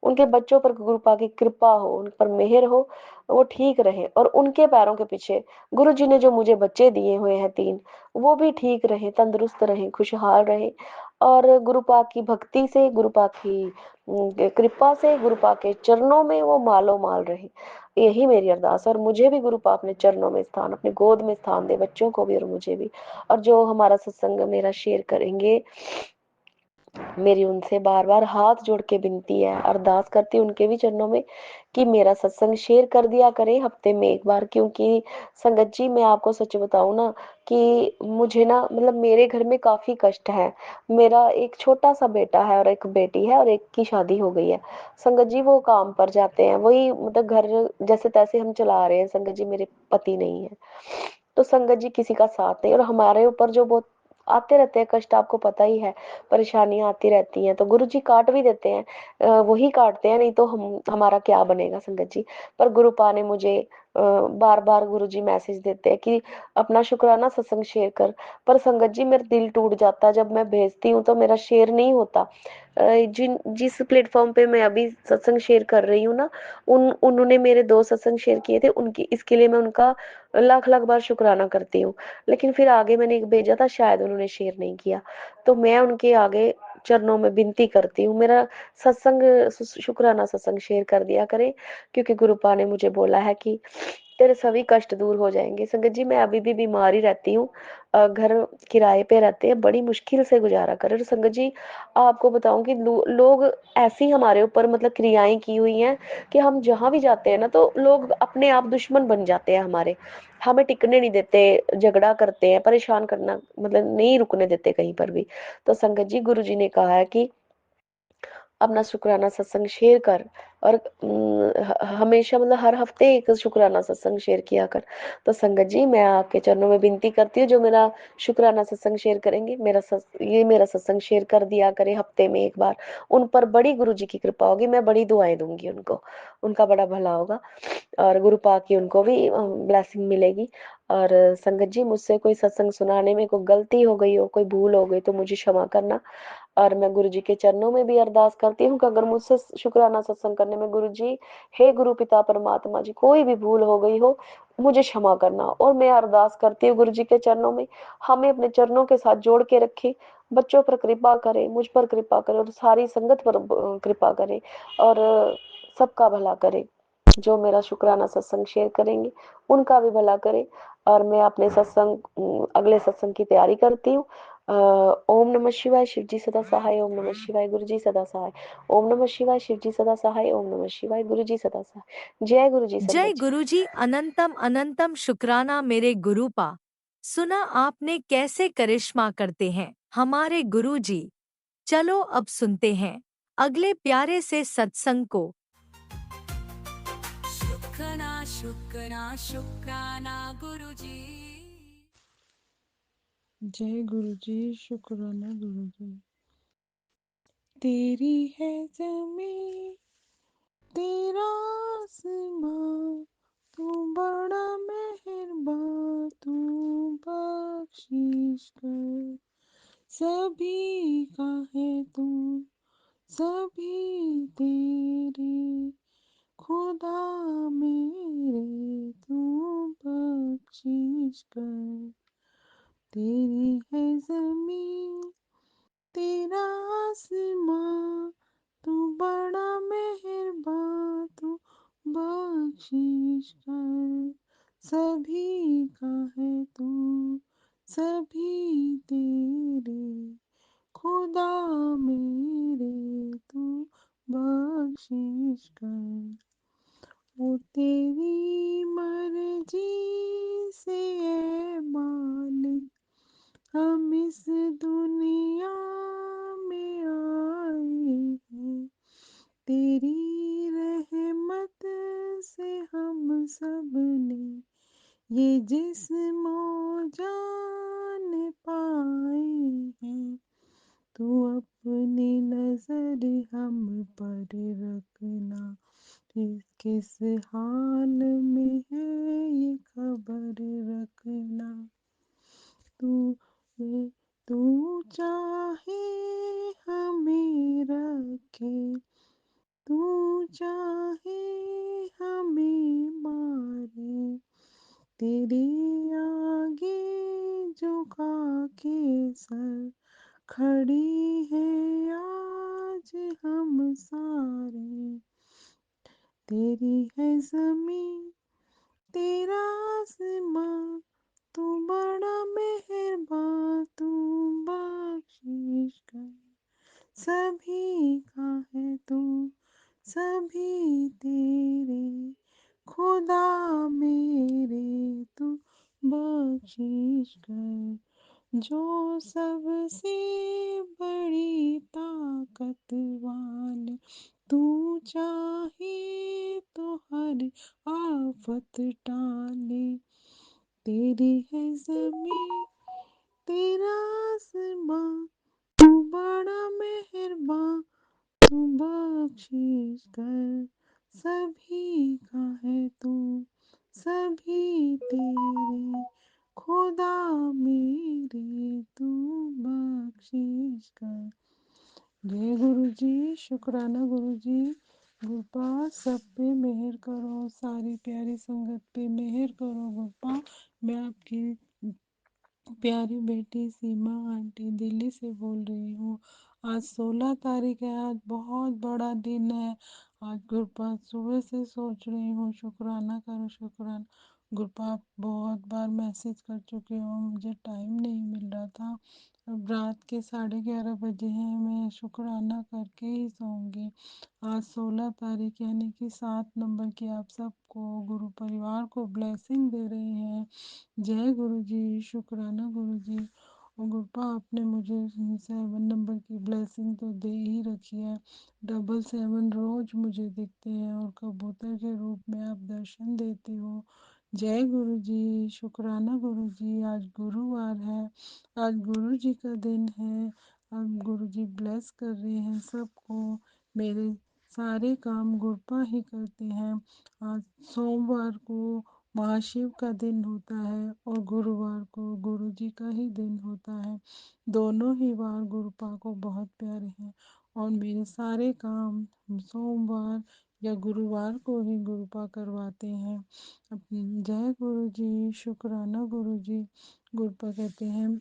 उनके बच्चों पर गुरुपा की कृपा हो, उन पर मेहर हो, वो ठीक रहे। और उनके पैरों के पीछे गुरु जी ने जो मुझे बच्चे दिए हुए हैं 3, वो भी ठीक रहे, तंदुरुस्त रहे, खुशहाल रहे। और गुरुपा की भक्ति से, गुरुपा की कृपा से, गुरुपा के चरणों में वो मालो माल रहे। यही मेरी अरदास। और मुझे भी गुरुपा अपने चरणों में स्थान, अपने गोद में स्थान दे, बच्चों को भी और मुझे भी। और जो हमारा सत्संग मेरा शेयर करेंगे, मेरी उनसे बार बार हाथ जोड़ के विनती है, अरदास करती हूँ उनके भी चरणों में कि मेरा सत्संग शेयर कर दिया करें हफ्ते में एक बार। क्योंकि संगत जी, मैं आपको सच बताऊं ना कि मुझे ना, मतलब मेरे घर में काफी कष्ट है। मेरा एक छोटा सा बेटा है और एक बेटी है, और एक की शादी हो गई है। संगत जी वो काम पर जाते हैं, वही मतलब घर जैसे तैसे हम चला रहे हैं संगत जी, मेरे पति नहीं है। तो संगत जी किसी का साथ नहीं, और हमारे ऊपर जो बहुत आते रहते हैं कष्ट, आपको पता ही है, परेशानियां आती रहती हैं। तो गुरु जी काट भी देते हैं, वही काटते हैं, नहीं तो हम हमारा क्या बनेगा संगत जी। पर गुरुपा ने मुझे बार बार गुरु जी मैसेज देते हैं कि अपना शुक्राना सत्संग शेयर कर। पर संगत जी मेरा दिल टूट जाता है जब मैं भेजती हूँ तो मेरा शेयर नहीं होता। जिस प्लेटफॉर्म पे मैं अभी सत्संग शेयर कर रही हूँ ना, उन्होंने मेरे 2 सत्संग शेयर किए थे, उनकी इसके लिए मैं उनका लाख लाख बार शुक्राना करती हूँ। लेकिन फिर आगे मैंने एक भेजा था, शायद उन्होंने शेयर नहीं किया। तो मैं उनके आगे चरणों में विनती करती हूँ, मेरा सत्संग शुक्राना सत्संग शेयर कर दिया करें। क्योंकि गुरुपा ने मुझे बोला है कि तेरे सभी कष्ट दूर हो जाएंगे। संगत जी मैं अभी भी बीमार ही रहती हूँ, घर किराए पे रहते हैं, बड़ी मुश्किल से गुजारा कर रहे। और संगत जी आपको बताऊं कि लोग ऐसी हमारे ऊपर मतलब क्रियाएं की हुई हैं कि हम जहां भी जाते हैं ना, तो लोग अपने आप दुश्मन बन जाते हैं हमारे, हमें टिकने नहीं देते, झगड़ा करते हैं, परेशान करना मतलब नहीं रुकने देते कहीं पर भी। तो संगत जी गुरु जी ने कहा है कि अपना शुक्राना सत्संग शेयर कर, और हमेशा मतलब हर हफ्ते एक शुक्राना सत्संग शेयर किया कर। तो संगत जी मैं आपके चरणों में विनती करती हूँ, जो मेरा शुक्राना सत्संग शेयर करेंगे, ये मेरा सत्संग शेयर कर दिया करें हफ्ते में एक बार। उन पर बड़ी गुरु जी की कृपा होगी, मैं बड़ी दुआएं दूंगी उनको, उनका बड़ा भला होगा, और गुरु पा की उनको भी ब्लेसिंग मिलेगी। और संगत जी मुझसे कोई सत्संग सुनाने में कोई गलती हो गई हो, कोई भूल हो गई तो मुझे क्षमा करना। और मैं गुरु जी के चरणों में भी अरदास करती हूँ कि अगर मुझसे शुक्राना सत्संग करने में गुरु जी, हे गुरु पिता परमात्मा जी, कोई भी भूल हो गई हो, मुझे क्षमा करना। और मैं अरदास करती हूँ गुरु जी के चरणों में, हमें अपने चरणों के साथ जोड़ के रखे, बच्चों पर कृपा करे, मुझ पर कृपा करे, और सारी संगत पर कृपा करे, और सबका भला करे। जो मेरा शुक्राना सत्संग शेयर करेंगे उनका भी भला करे। और मैं अपने सत्संग अगले सत्संग की तैयारी करती हूँ। ओम नमः शिवाय, शिव जी सदा सहाय, ओम नमः शिवाय, गुरु जी सदा सहाय, ओम नमः शिवाय, शिव जी सदा सहाय, ओम नमः शिवाय, गुरु जी सदा सहाय। जय गुरु जी जय संगत जी। गुरुजी, अनंतम अनंतम शुक्राना मेरे गुरुपा। सुना आपने कैसे करिश्मा करते हैं हमारे गुरुजी। चलो अब सुनते हैं अगले प्यारे से सत्संग को। शुक्राना शुक्राना शुक्राना गुरुजी। जय गुरु जी, शुक्राना गुरु जी। तेरी है जमीन, तेरा आसमां, तू बड़ा मेहरबान, तू बख्शिश कर। सभी का है तू, सभी तेरे, खुदा मेरे तू बख्शिश कर। तेरी है जमीन, तेरा आसमां, तू बड़ा मेहरबान, तू बख्शिश कर। सभी का है तू, सभी तेरे, खुदा मेरे तू बख्शिश कर। वो तेरी मर्जी से है मालिक, हम इस दुनिया में आए हैं। तेरी रहमत से हम सब ने ये जिस्म जान पाए हैं। तू अपनी नजर हम पर रखना, किस हाल में है ये खबर रखना। तू तू चाहे हमें रखे, तू चाहे हमें मारे, तेरे आगे झुका के सर खड़ी है आज हम सारे। तेरी है जमीन तेरा आसमां, तू बड़ा मेहरबान, तू बख्शिश कर सभी का है तू, सभी तेरे खुदा मेरे, तू बख्शिश कर। जो सबसे बड़ी ताकतवान, तू चाहे तो हर आफत टाले। तेरी है जमीन तेरा आसमां, तू बड़ा मेहरबान, तू बख्शिश कर सभी का है तू, सभी तेरे खुदा मेरे, तू बख्शिश कर। जय गुरु जी, शुक्राना गुरु जी। गुरपा सब पे मेहर करो, सारी प्यारी संगत पे मेहर करो गुरपा। मैं आपकी प्यारी बेटी सीमा आंटी दिल्ली से बोल रही हूँ। आज 16 तारीख है, आज बहुत बड़ा दिन है। आज गुरपात सुबह से सोच रही हूँ शुक्राना करो शुक्राना। गुरपात बहुत बार मैसेज कर चुकी हूँ, मुझे टाइम नहीं मिल रहा था। अब रात के 11:30 बजे हैं, मैं शुक्राना करके ही सोऊंगी। आज 16 तारीख यानी कि 7 नंबर की आप सबको गुरु परिवार को ब्लेसिंग दे रहे हैं। जय गुरु जी, शुक्राना गुरु जी। और गुरपा आपने मुझे 7 नंबर की ब्लेसिंग तो दे ही रखी है। 777 रोज मुझे दिखते हैं और कबूतर के रूप में आप दर्शन देते हो। जय गुरु जी, शुक्राना गुरु जी। आज गुरुवार है, आज गुरु जी का दिन है। आज गुरु जी ब्लेस कर रहे हैं सबको। मेरे सारे काम गुरपा ही करते हैं। आज सोमवार को महाशिव का दिन होता है और गुरुवार को गुरु जी का ही दिन होता है। दोनों ही वार गुरुपा को बहुत प्यारे हैं और मेरे सारे काम सोमवार या गुरुवार को ही गुरुपा करवाते हैं। जय गुरु जी, शुक्राना गुरु जी। गुरुपा कहते हैं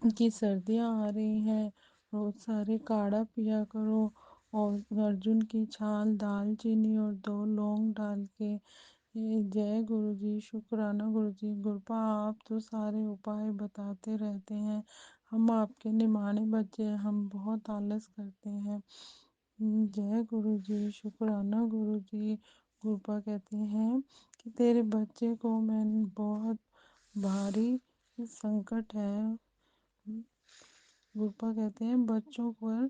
कि सर्दियाँ आ रही हैं, रोज सारे काढ़ा पिया करो और अर्जुन की छाल दालचीनी और 2 लौंग डाल के। जय गुरु जी, शुक्राना गुरु जी। गुरपा आप तो सारे उपाय बताते रहते हैं, हम आपके निमाणे बच्चे हैं, हम बहुत आलस करते हैं। जय गुरु जी, शुक्राना गुरु जी। गुरपा कहते हैं कि तेरे बच्चे को मैंने बहुत भारी संकट है। गुरपा कहते हैं बच्चों पर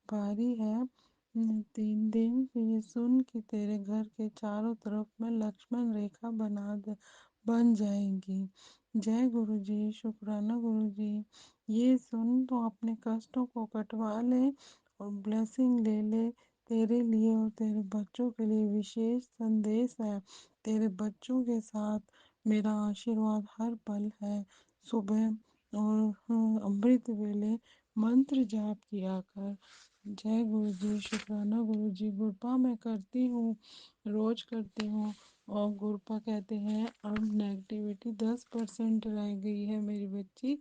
भारी है 3 दिन। ये सुन कि तेरे घर के चारों तरफ में लक्ष्मण रेखा बन जाएगी। जय गुरु जी, शुक्राना गुरु जी। ये सुन तो अपने कष्टों को कटवा ले और ब्लेसिंग ले ले। तेरे लिए और तेरे बच्चों के लिए विशेष संदेश है। तेरे बच्चों के साथ मेरा आशीर्वाद हर पल है। सुबह और अमृत वेले मंत्र जाप किया कर। जय गुरु जी, शुक्राना गुरु जी। गुरपा मैं करती हूँ, रोज करती हूँ। और गुरपा कहते हैं अब नेगेटिविटी 10% रह गई है मेरी बच्ची।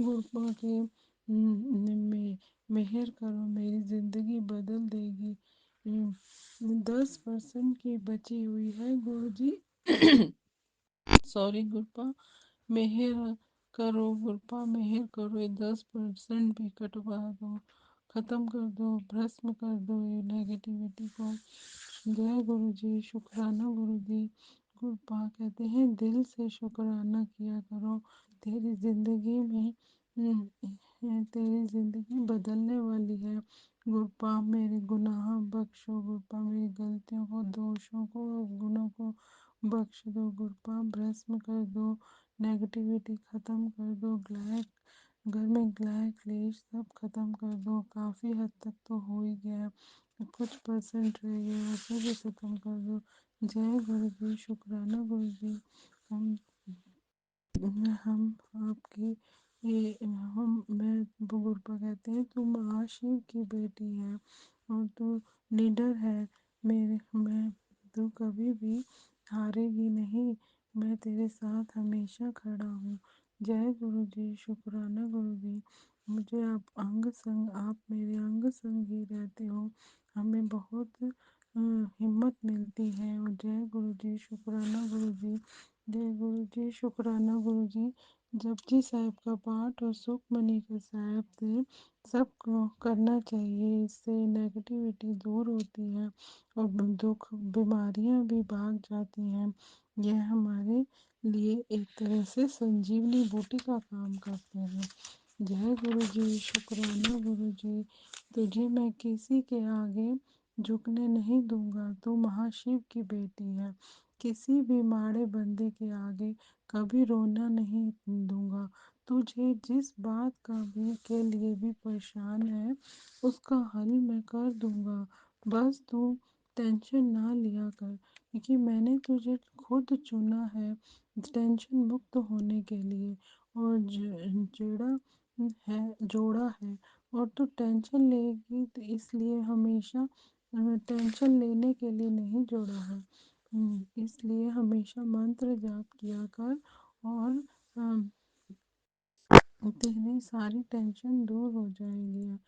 गुरपा के में मेहर करो, मेरी ज़िंदगी बदल देगी। 10% की बची हुई है गुरु जी। सॉरी गुरपा, मेहर करो गुरपा, मेहर करो, ये 10% भी कटवा दो, ख़त्म कर दो, भस्म कर दो ये नेगेटिविटी को। जय गुरु जी, शुक्राना गुरु जी। गुरपा कहते हैं दिल से शुक्राना किया करो, तेरी ज़िंदगी में तेरी ज़िंदगी बदलने वाली है। गुरपा मेरे गुनाह बख्शो, गुरपा मेरी गलतियों को, दोषों को, गुनों को बख्श दो गुरुपा, भस्म कर दो, नेगेटिविटी ख़त्म कर दो, घर में ग्लह क्लेश सब खत्म कर दो। काफ़ी हद तक तो हो ही गया है, कुछ परसेंट रह गया उसे भी खत्म कर दो। जय गुरु जी, शुक्राना गुरु जी। हम हम आपकी मैं बुजुर्ग कहते हैं तू महाशिव की बेटी है और तू लीडर है। मैं तू कभी भी हारेगी नहीं, मैं तेरे साथ हमेशा खड़ा हूँ। जय गुरु जी, शुक्राना गुरु जी। मुझे आप मेरे अंग संग ही रहते हो, हमें बहुत हिम्मत मिलती है। और जय गुरु जी, शुक्राना गुरु जी। जय गुरु जी, शुक्राना गुरु जी। जपजी साहिब का पाठ और सुखमनी के साहिब से सबको करना चाहिए, इससे नेगेटिविटी दूर होती है और दुख बीमारियां भी भाग जाती हैं। यह हमारे लिए एक तरह से संजीवनी बूटी का काम करते हैं। जय गुरु जी, शुक्राना गुरु जी। तुझे मैं किसी के आगे झुकने नहीं दूंगा, तू महाशिव की बेटी है। किसी भी माड़े बंदे के आगे कभी रोना नहीं दूंगा। तुझे जिस बात का भी के लिए भी परेशान है, उसका हल मैं कर दूंगा। बस तू टेंशन ना लिया कर, क्योंकि मैंने तुझे खुद चुना है टेंशन मुक्त होने के लिए। और जेड़ा है जोड़ा है, और तू टेंशन लेगी तो इसलिए हमेशा टेंशन लेने के लिए नहीं जोड़ा है। इसलिए हमेशा मंत्र जाप किया कर और तेरी सारी टेंशन दूर हो जाएगी।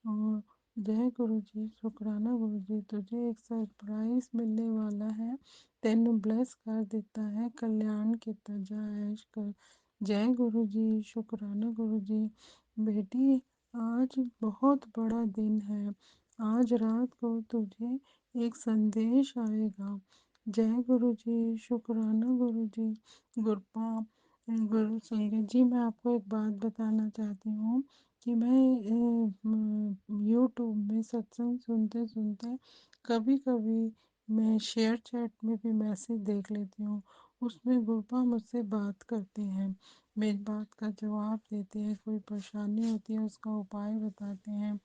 और जय गुरु जी, शुक्राना गुरु जी। तुझे एक सरप्राइज मिलने वाला है, तेनू ब्लेस कर देता है, कल्याण किता जा ऐश कर। जय गुरु जी, शुक्राना गुरु जी। बेटी, आज बहुत बड़ा दिन है। आज रात को तुझे एक संदेश आएगा। जय गुरु जी, शुक्राना गुरु जी। गुरपा गुरु संगत जी, मैं आपको एक बात बताना चाहती हूँ कि मैं यूट्यूब में सत्संग सुनते सुनते कभी कभी मैं शेयर चैट में भी मैसेज देख लेती हूँ। उसमें गुरपा मुझसे बात करते हैं, मेरी बात का जवाब देते हैं, कोई परेशानी होती है उसका उपाय बताते हैं।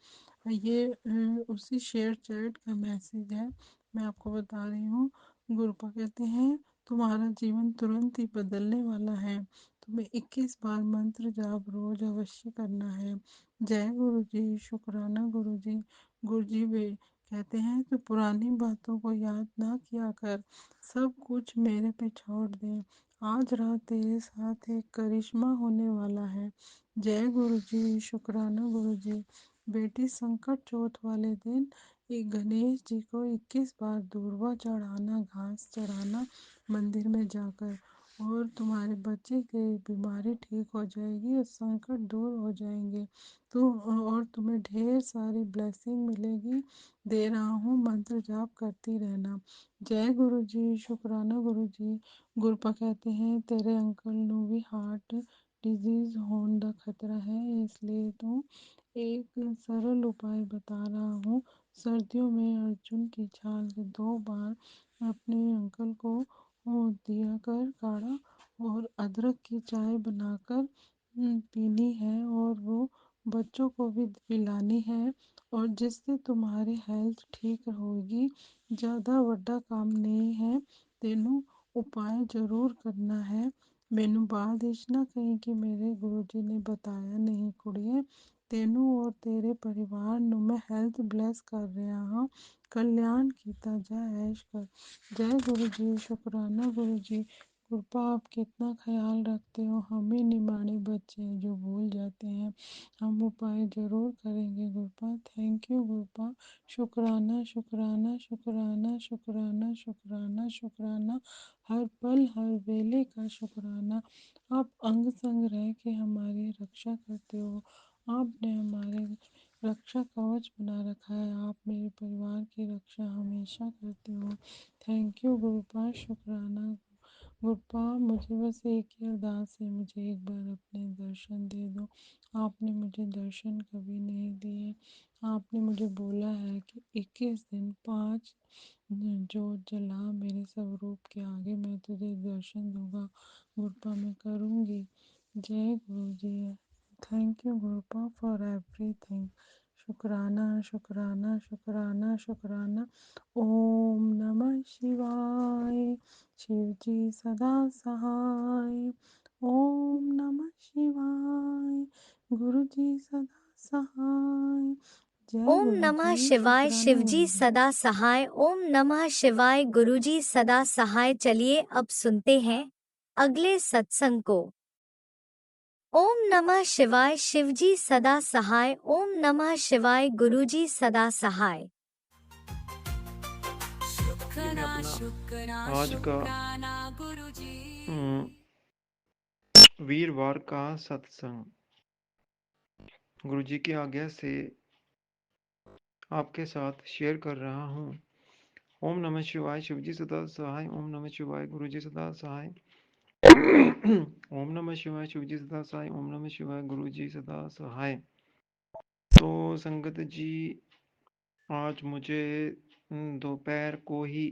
ये उसी शेयर चैट का मैसेज है, मैं आपको बता रही हूँ। गुरुपा कहते हैं तुम्हारा जीवन तुरंत ही बदलने वाला है, तुम्हें 21 बार मंत्र जाप रोज अवश्य करना है। जय गुरु जी, शुक्राना गुरु जी। गुरु जी वे कहते हैं तो पुरानी बातों को याद ना किया कर, सब कुछ मेरे पे छोड़ दे। आज रात तेरे साथ एक करिश्मा होने वाला है। जय गुरु जी, शुक्राना गुरु जी। बेटी, संकट चौथ वाले दिन एक गणेश जी को 21 बार दूर्वा चढ़ाना, घास चढ़ाना मंदिर में जाकर, और तुम्हारे बच्चे की बीमारी ठीक हो जाएगी और संकट दूर हो जाएंगे। तो और तुम्हें ढेर सारी ब्लेसिंग मिलेगी। दे रहा हूँ, मंत्र जाप करती रहना। जय गुरु जी, शुक्राना गुरु जी। गुरपा कहते हैं तेरे अंकल ਨੂੰ भी हार्ट डिजीज होने का खतरा है, इसलिए तो एक सरल उपाय बता रहा हूँ। सर्दियों में अर्जुन की छाल से 2 बार अपने अंकल को दिया कर काढ़ा और अदरक की चाय बनाकर पीनी है, और वो बच्चों को भी पिलानी है, और जिससे तुम्हारी हेल्थ ठीक होगी। ज़्यादा बड़ा काम नहीं है, तेनू उपाय ज़रूर करना है। मैनू बाद इच ना कहीं कि मेरे गुरुजी ने बताया नहीं कुड़िए। तेनू और तेरे परिवार ਨੂੰ मैं हेल्थ ब्लेस कर रहा हाँ, कल्याण कीता जा ऐश कर। जय गुरु जी, शुक्राना गुरु जी। गुरपा, आप कितना ख्याल रखते हो, हम ही निमाणे बच्चे हैं जो भूल जाते हैं। हम उपाय जरूर करेंगे गुरपा। Thank you Gurpa. शुक्राना शुक्राना शुक्राना शुक्राना शुक्राना शुक्राना, हर पल हर वेले का शुक्राना। आप अंग संग रह के हमारी रक्षा करते हो, आपने हमारे रक्षा कवच बना रखा है, आप मेरे परिवार की रक्षा हमेशा करते हो। थैंक यू गुरुपा, शुक्राना गुरपा मुझे बस एक ही अरदास है, मुझे एक बार अपने दर्शन दे दो। आपने मुझे दर्शन कभी नहीं दिए। आपने मुझे बोला है कि 21 दिन 5 जोत जला मेरे स्वरूप के आगे, मैं तुझे दर्शन दूंगा। गुरपा मैं करूँगी। जय गुरु जी। थैंक यू गुरपा फॉर एवरीथिंग। शुक्राना शुक्राना शुक्राना शुक्राना। ओम नमः शिवाय। शिव जी सदा सहाय। ओम नमः शिवाय। गुरु जी सदा सहाय। जय ओम गुरु नमः जी। शिवाय। शुक्राना शिवजी गुरु जी। सदा सहाय। ओम नमः शिवाय। गुरुजी सदा सहाय। चलिए अब सुनते हैं अगले सत्संग को। ओम नमः शिवाय। शिवजी सदा सहाय। ओम नमः शिवाय। गुरुजी सदा सहाय। शुक्राना ये मैं अपना शुक्राना आज का शुक्राना गुरुजी। वीरवार का सत्संग गुरु जी की आज्ञा से आपके साथ शेयर कर रहा हूँ। ओम नमः शिवाय। शिवजी सदा सहाय। ओम नमः शिवाय। गुरु जी सदा सहाय। ओम नमः शिवाय। शिवजी सदा सहाय। ओम नमः शिवाय। गुरु जी सदा सहाय। तो संगत जी, आज मुझे दोपहर को ही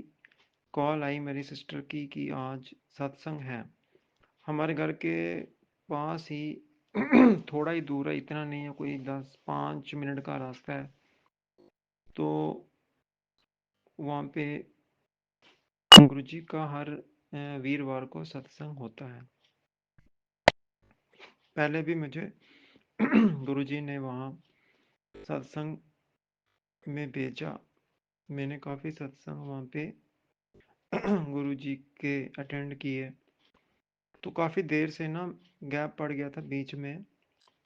कॉल आई मेरी सिस्टर की कि आज सत्संग है। हमारे घर के पास ही थोड़ा ही दूर है, इतना नहीं है, कोई 10-5 मिनट का रास्ता है। तो वहाँ पे गुरु जी का हर वीरवार को सत्संग होता है। पहले भी मुझे गुरु जी ने वहाँ सत्संग में भेजा। मैंने काफ़ी सत्संग वहाँ पे गुरु जी के अटेंड किए। तो काफ़ी देर से ना गैप पड़ गया था बीच में।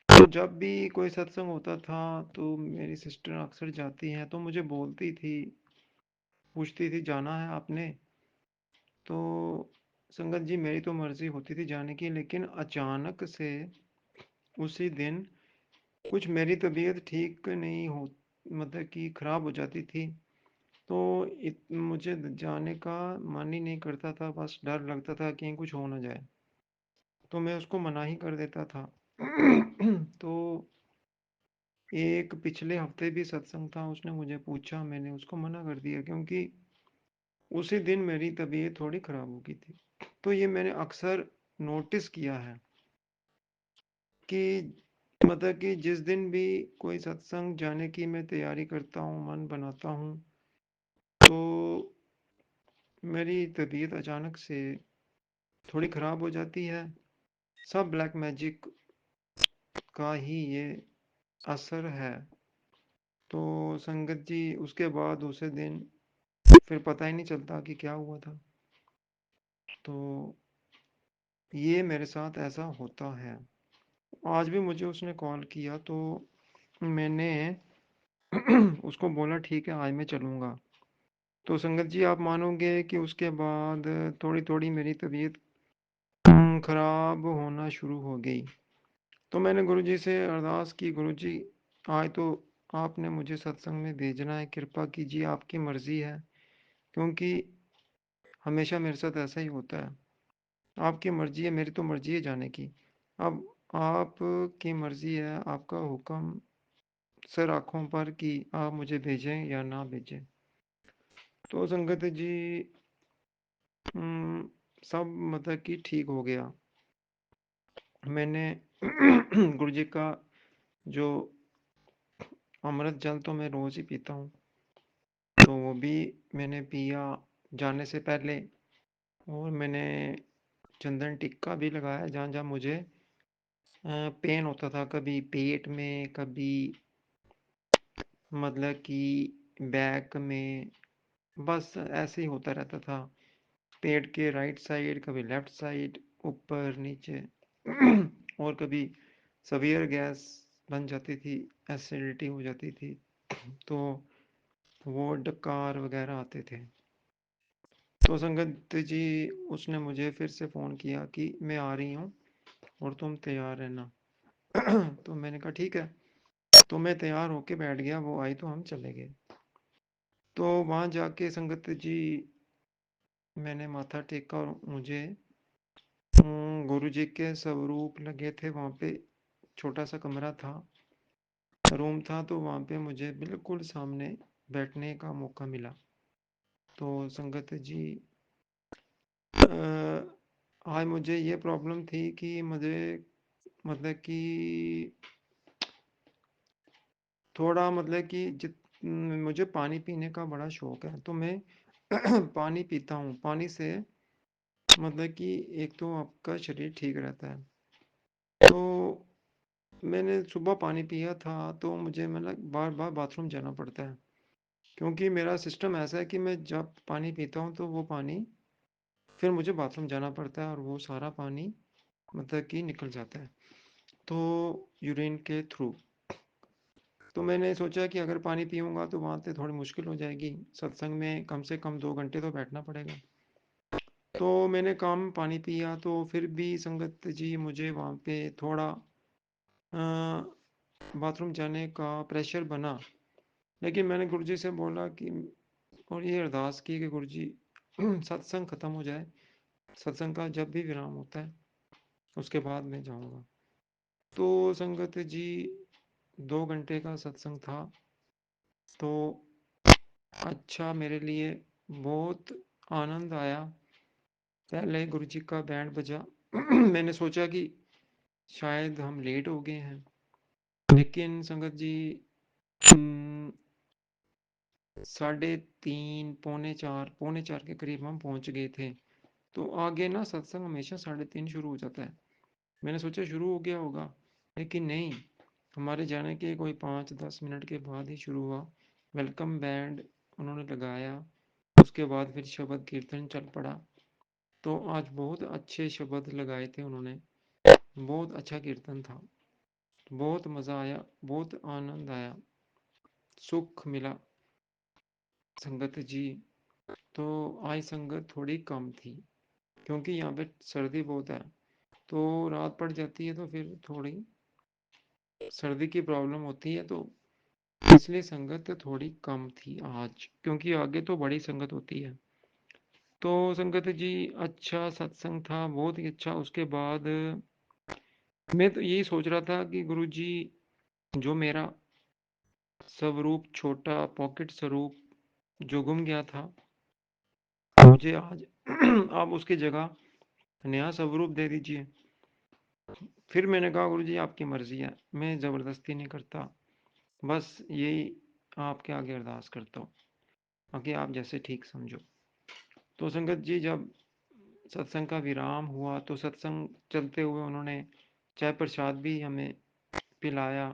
तो जब भी कोई सत्संग होता था तो मेरी सिस्टर अक्सर जाती हैं, तो मुझे बोलती थी, पूछती थी जाना है आपने। तो संगत जी, मेरी तो मर्जी होती थी जाने की, लेकिन अचानक से उसी दिन कुछ मेरी तबीयत ठीक नहीं हो, मतलब कि ख़राब हो जाती थी। तो मुझे जाने का मन ही नहीं करता था, बस डर लगता था कि कुछ हो ना जाए, तो मैं उसको मना ही कर देता था। तो एक पिछले हफ्ते भी सत्संग था, उसने मुझे पूछा, मैंने उसको मना कर दिया क्योंकि उसी दिन मेरी तबीयत थोड़ी ख़राब हो गई थी। तो ये मैंने अक्सर नोटिस किया है कि मतलब कि जिस दिन भी कोई सत्संग जाने की मैं तैयारी करता हूँ, मन बनाता हूँ, तो मेरी तबीयत अचानक से थोड़ी ख़राब हो जाती है। सब ब्लैक मैजिक का ही ये असर है। तो संगत जी, उसके बाद दूसरे दिन फिर पता ही नहीं चलता कि क्या हुआ था। तो ये मेरे साथ ऐसा होता है। आज भी मुझे उसने कॉल किया तो मैंने उसको बोला ठीक है, आज मैं चलूँगा। तो संगत जी, आप मानोगे कि उसके बाद थोड़ी थोड़ी मेरी तबीयत ख़राब होना शुरू हो गई। तो मैंने गुरुजी से अरदास की, गुरुजी आज तो आपने मुझे सत्संग में भेजना है, कृपा कीजिए, आपकी मर्ज़ी है। क्योंकि हमेशा मेरे साथ ऐसा ही होता है, आपकी मर्ज़ी है, मेरी तो मर्ज़ी है जाने की। अब आपकी मर्ज़ी है, आपका हुक्म सर आँखों पर कि आप मुझे भेजें या ना भेजें। तो संगत जी, सब मतलब कि ठीक हो गया। मैंने गुरुजी का जो अमृत जल तो मैं रोज़ ही पीता हूँ, तो वो भी मैंने पिया जाने से पहले। और मैंने चंदन टिक्का भी लगाया जहाँ जहाँ मुझे पेन होता था, कभी पेट में, कभी मतलब कि बैक में, बस ऐसे ही होता रहता था। पेट के राइट साइड, कभी लेफ्ट साइड, ऊपर नीचे और कभी सवियर गैस बन जाती थी, एसिडिटी हो जाती थी, तो वो डकार वगैरह आते थे। तो संगत जी, उसने मुझे फिर से फ़ोन किया कि मैं आ रही हूँ और तुम तैयार रहना। तो मैंने कहा ठीक है। तो मैं तैयार होके बैठ गया, वो आई तो हम चले गए। तो वहाँ जाके संगत जी मैंने माथा टेका और मुझे गुरु जी के स्वरूप लगे थे वहाँ पे। छोटा सा कमरा था, रूम था, तो वहाँ पे मुझे बिल्कुल सामने बैठने का मौका मिला। तो संगत जी, आज मुझे ये प्रॉब्लम थी कि मुझे मतलब कि थोड़ा मतलब कि मुझे पानी पीने का बड़ा शौक है, तो मैं पानी पीता हूँ। पानी से मतलब कि एक तो आपका शरीर ठीक रहता है। तो मैंने सुबह पानी पिया था, तो मुझे मतलब बार बार बाथरूम जाना पड़ता है, क्योंकि मेरा सिस्टम ऐसा है कि मैं जब पानी पीता हूँ तो वो पानी फिर मुझे बाथरूम जाना पड़ता है और वो सारा पानी मतलब कि निकल जाता है, तो यूरिन के थ्रू। तो मैंने सोचा कि अगर पानी पीऊँगा तो वहाँ पे थोड़ी मुश्किल हो जाएगी, सत्संग में कम से कम 2 घंटे तो बैठना पड़ेगा। तो मैंने कम पानी पिया, तो फिर भी संगत जी मुझे वहाँ पे थोड़ा बाथरूम जाने का प्रेशर बना। लेकिन मैंने गुरुजी से बोला कि और ये अरदास की कि गुरुजी सत्संग ख़त्म हो जाए, सत्संग का जब भी विराम होता है उसके बाद मैं जाऊँगा। तो संगत जी 2 घंटे का सत्संग था, तो अच्छा मेरे लिए बहुत आनंद आया। पहले गुरुजी का बैंड बजा मैंने सोचा कि शायद हम लेट हो गए हैं, लेकिन संगत जी 3:30 पौने चार के करीब हम पहुंच गए थे। तो आगे ना सत्संग हमेशा 3:30 शुरू हो जाता है। मैंने सोचा शुरू हो गया होगा, लेकिन नहीं, हमारे जाने के कोई 5-10 मिनट के बाद ही शुरू हुआ। वेलकम बैंड उन्होंने लगाया, उसके बाद फिर शब्द कीर्तन चल पड़ा। तो आज बहुत अच्छे शब्द लगाए थे उन्होंने, बहुत अच्छा कीर्तन था, बहुत मज़ा आया, बहुत आनंद आया, सुख मिला संगत जी। तो आज संगत थोड़ी कम थी, क्योंकि यहाँ पे सर्दी बहुत है, तो रात पड़ जाती है, तो फिर थोड़ी सर्दी की प्रॉब्लम होती है, तो इसलिए संगत थोड़ी कम थी आज, क्योंकि आगे तो बड़ी संगत होती है। तो संगत जी अच्छा सत्संग था, बहुत ही अच्छा। उसके बाद मैं तो यही सोच रहा था कि गुरु जी जो मेरा स्वरूप, छोटा पॉकेट स्वरूप जो गुम गया था, मुझे आज आप उसकी जगह नया स्वरूप दे दीजिए। फिर मैंने कहा गुरु जी आपकी मर्जी है, मैं ज़बरदस्ती नहीं करता, बस यही आपके आगे अरदास करता हूँ, आगे आप जैसे ठीक समझो। तो संगत जी जब सत्संग का विराम हुआ, तो सत्संग चलते हुए उन्होंने चाय प्रसाद भी हमें पिलाया।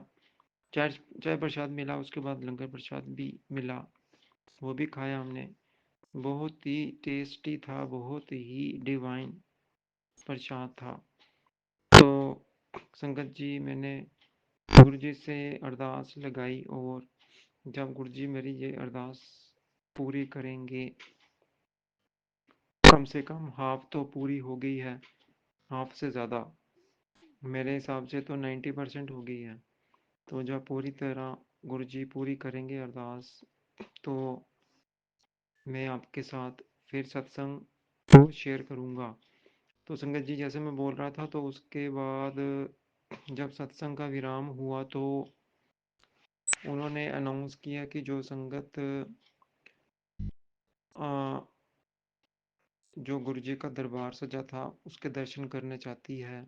चाय चाय प्रसाद मिला, उसके बाद लंगर प्रसाद भी मिला, वो भी खाया हमने। बहुत ही टेस्टी था, बहुत ही डिवाइन प्रसाद था। तो संगत जी मैंने गुरु जी से अरदास लगाई, और जब गुरु जी मेरी ये अरदास पूरी करेंगे, कम से कम हाफ तो पूरी हो गई है, हाफ से ज़्यादा मेरे हिसाब से तो 90% हो गई है। तो जब पूरी तरह गुरु जी पूरी करेंगे अरदास, तो मैं आपके साथ फिर सत्संग को शेयर करूँगा। तो संगत जी जैसे मैं बोल रहा था, तो उसके बाद जब सत्संग का विराम हुआ, तो उन्होंने अनाउंस किया कि जो संगत जो गुरु जी का दरबार सजा था उसके दर्शन करना चाहती है,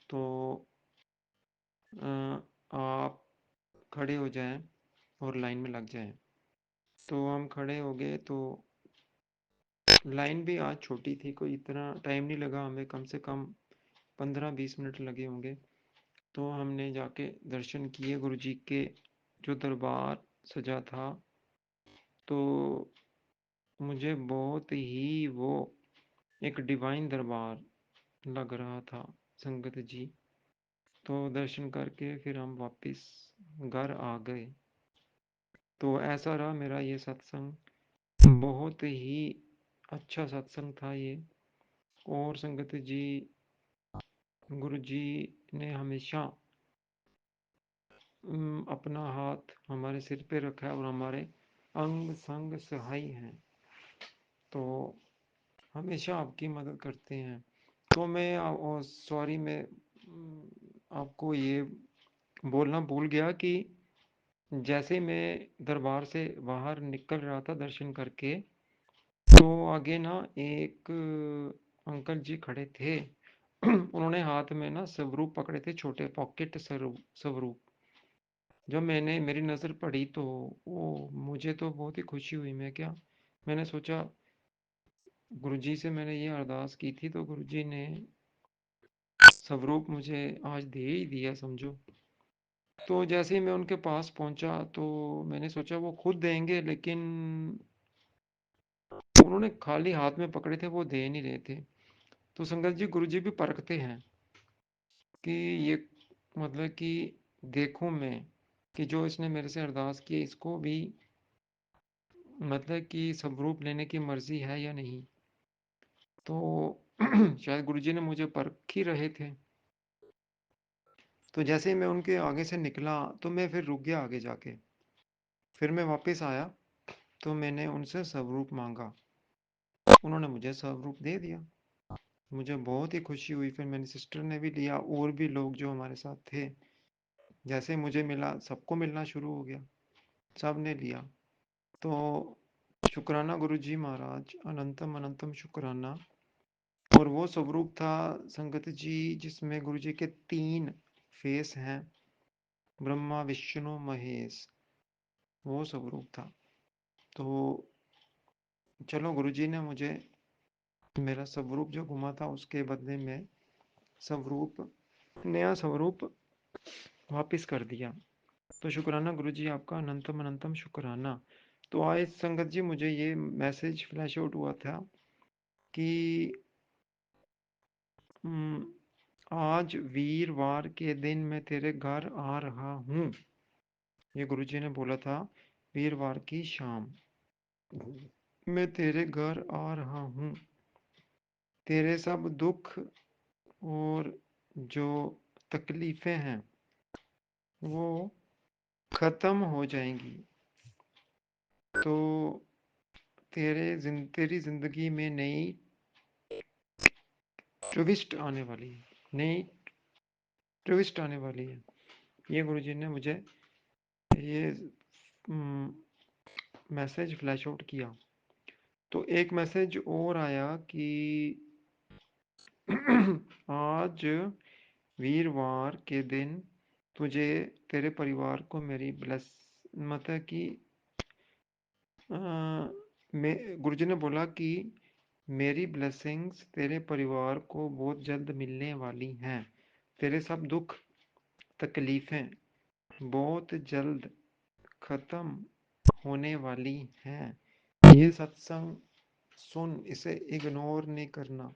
तो आप खड़े हो जाएं और लाइन में लग जाएं। तो हम खड़े हो गए, तो लाइन भी आज छोटी थी, कोई इतना टाइम नहीं लगा हमें, कम से कम 15-20 मिनट लगे होंगे। तो हमने जाके दर्शन किए गुरु जी के, जो दरबार सजा था। तो मुझे बहुत ही वो एक डिवाइन दरबार लग रहा था संगत जी। तो दर्शन करके फिर हम वापस घर आ गए। तो ऐसा रहा मेरा ये सत्संग, बहुत ही अच्छा सत्संग था ये। और संगत जी गुरु जी ने हमेशा अपना हाथ हमारे सिर पे रखा है और हमारे अंग संग सहाय हैं, तो हमेशा आपकी मदद करते हैं। तो मैं सॉरी, मैं आपको ये बोलना भूल गया कि जैसे ही मैं दरबार से बाहर निकल रहा था दर्शन करके, तो आगे ना एक अंकल जी खड़े थे। उन्होंने हाथ में ना स्वरूप पकड़े थे, छोटे पॉकेट स्वरूप। जब मेरी नज़र पड़ी तो वो मुझे तो बहुत ही खुशी हुई। मैंने सोचा, गुरुजी से मैंने ये अरदास की थी तो गुरुजी ने स्वरूप मुझे आज दे ही दिया समझो। तो जैसे ही मैं उनके पास पहुंचा तो मैंने सोचा वो खुद देंगे, लेकिन उन्होंने खाली हाथ में पकड़े थे, वो दे नहीं रहे थे। तो संगत जी, गुरुजी भी परखते हैं कि ये मतलब कि देखूं मैं कि जो इसने मेरे से अरदास की इसको भी मतलब कि स्वरूप लेने की मर्जी है या नहीं। तो शायद गुरुजी ने मुझे परख ही रहे थे। तो जैसे ही मैं उनके आगे से निकला तो मैं फिर रुक गया आगे जाके। फिर मैं वापस आया तो मैंने उनसे स्वरूप मांगा, उन्होंने मुझे स्वरूप दे दिया। मुझे बहुत ही खुशी हुई। फिर मेरी सिस्टर ने भी लिया, और भी लोग जो हमारे साथ थे, जैसे मुझे मिला सबको मिलना शुरू हो गया, सब ने लिया। तो शुक्राना गुरुजी महाराज, अनंतम अनंतम शुक्राना। और वो स्वरूप था संगत जी जिसमें गुरुजी के 3 फेस हैं, ब्रह्मा विष्णु महेश, वो स्वरूप था। तो चलो, गुरुजी ने मुझे मेरा स्वरूप जो गुमा था उसके बदले में स्वरूप, नया स्वरूप वापिस कर दिया। तो शुक्राना गुरुजी आपका, अनंतम अनंतम शुक्राना। तो आज संगत जी मुझे ये मैसेज फ्लैश आउट हुआ था कि आज वीरवार के दिन मैं तेरे घर आ रहा हूँ। ये गुरुजी ने बोला था वीरवार की शाम, मैं तेरे घर आ रहा हूँ। तेरे सब दुख और जो तकलीफें हैं वो खत्म हो जाएंगी। तो तेरी जिंदगी में नई ट्विस्ट आने वाली है, नई ट्विस्ट आने वाली है। ये गुरुजी ने मुझे ये मैसेज फ्लैश आउट किया। तो एक मैसेज और आया कि आज वीरवार के दिन तुझे, तेरे परिवार को मेरी ब्लेस, मतलब कि गुरुजी ने बोला कि मेरी ब्लेसिंग्स तेरे परिवार को बहुत जल्द मिलने वाली हैं। तेरे सब दुख तकलीफें बहुत जल्द खत्म होने वाली हैं। ये सत्संग सुन, इसे इग्नोर नहीं करना।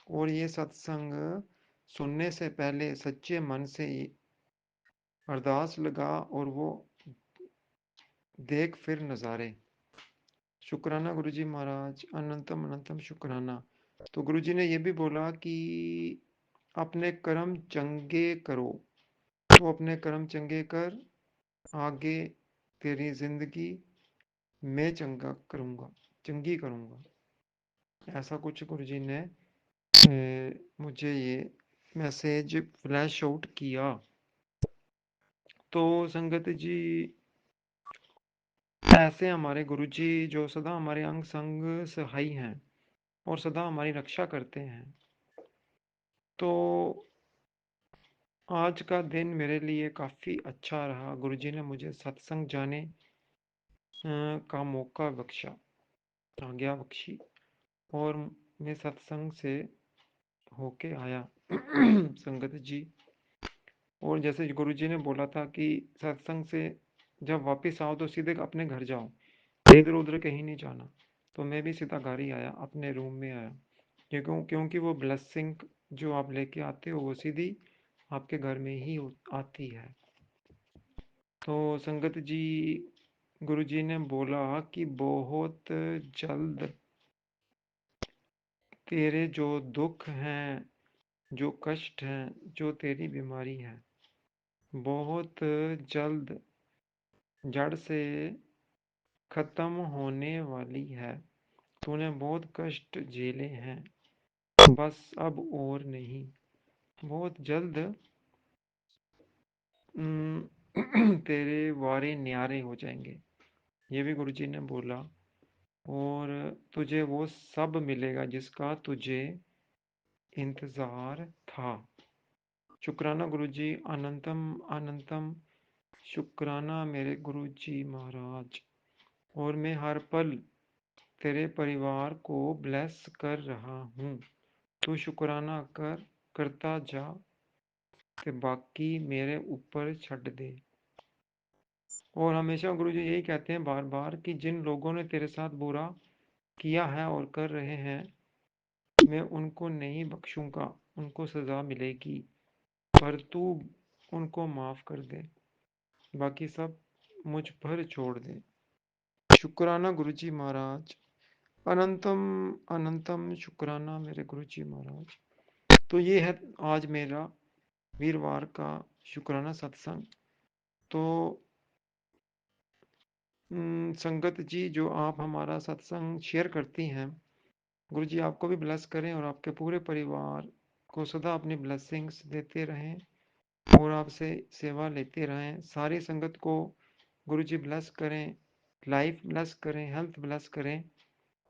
और ये सत्संग सुनने से पहले सच्चे मन से अरदास लगा और वो देख फिर नज़ारे। शुक्राना गुरुजी महाराज, अनंतम अनंतम शुक्राना। तो गुरुजी ने ये भी बोला कि अपने कर्म चंगे करो। तो अपने कर्म चंगे कर, आगे तेरी जिंदगी मैं चंगी करूँगा। ऐसा कुछ गुरुजी ने मुझे ये मैसेज फ्लैश आउट किया। तो संगत जी, ऐसे हमारे गुरुजी जो सदा हमारे अंग संग सहाई हैं और सदा हमारी रक्षा करते हैं। तो आज का दिन मेरे लिए काफ़ी अच्छा रहा। गुरुजी ने मुझे सत्संग जाने का मौका बख्शा, आज्ञा बख्शी, और मैं सत्संग से होके आया। संगत जी, और जैसे गुरुजी ने बोला था कि सत्संग से जब वापस आओ तो सीधे अपने घर जाओ, इधर उधर कहीं नहीं जाना। तो मैं भी सीधा घर ही आया, अपने रूम में आया। क्योंकि वो ब्लेसिंग जो आप लेके आते हो वो सीधी आपके घर में ही आती है। तो संगत जी, गुरुजी ने बोला कि बहुत जल्द तेरे जो दुख हैं, जो कष्ट हैं, जो तेरी बीमारी है, बहुत जल्द जड़ से खत्म होने वाली है। तूने बहुत कष्ट झेले हैं, बस अब और नहीं। बहुत जल्द तेरे वारे न्यारे हो जाएंगे, ये भी गुरुजी ने बोला। और तुझे वो सब मिलेगा जिसका तुझे इंतजार था। शुक्राना गुरुजी, अनंतम अनंतम शुक्राना मेरे गुरुजी महाराज। और मैं हर पल तेरे परिवार को ब्लेस कर रहा हूँ। तू शुक्राना करता जा ते बाकी मेरे ऊपर छੱਡ दे। और हमेशा गुरुजी यही कहते हैं बार बार कि जिन लोगों ने तेरे साथ बुरा किया है और कर रहे हैं, मैं उनको नहीं बख्शूंगा, उनको सजा मिलेगी, पर तू उनको माफ कर दे, बाकी सब मुझ पर छोड़ दे। शुक्राना गुरुजी महाराज, अनंतम अनंतम शुक्राना मेरे गुरुजी महाराज। तो ये है आज मेरा वीरवार का शुक्राना सत्संग। तो संगत जी, जो आप हमारा सत्संग शेयर करती हैं, गुरु जी आपको भी ब्लेस करें और आपके पूरे परिवार को सदा अपनी ब्लेसिंग्स देते रहें और आपसे सेवा लेते रहें। सारी संगत को गुरु जी ब्लेस करें, लाइफ ब्लेस करें, हेल्थ ब्लेस करें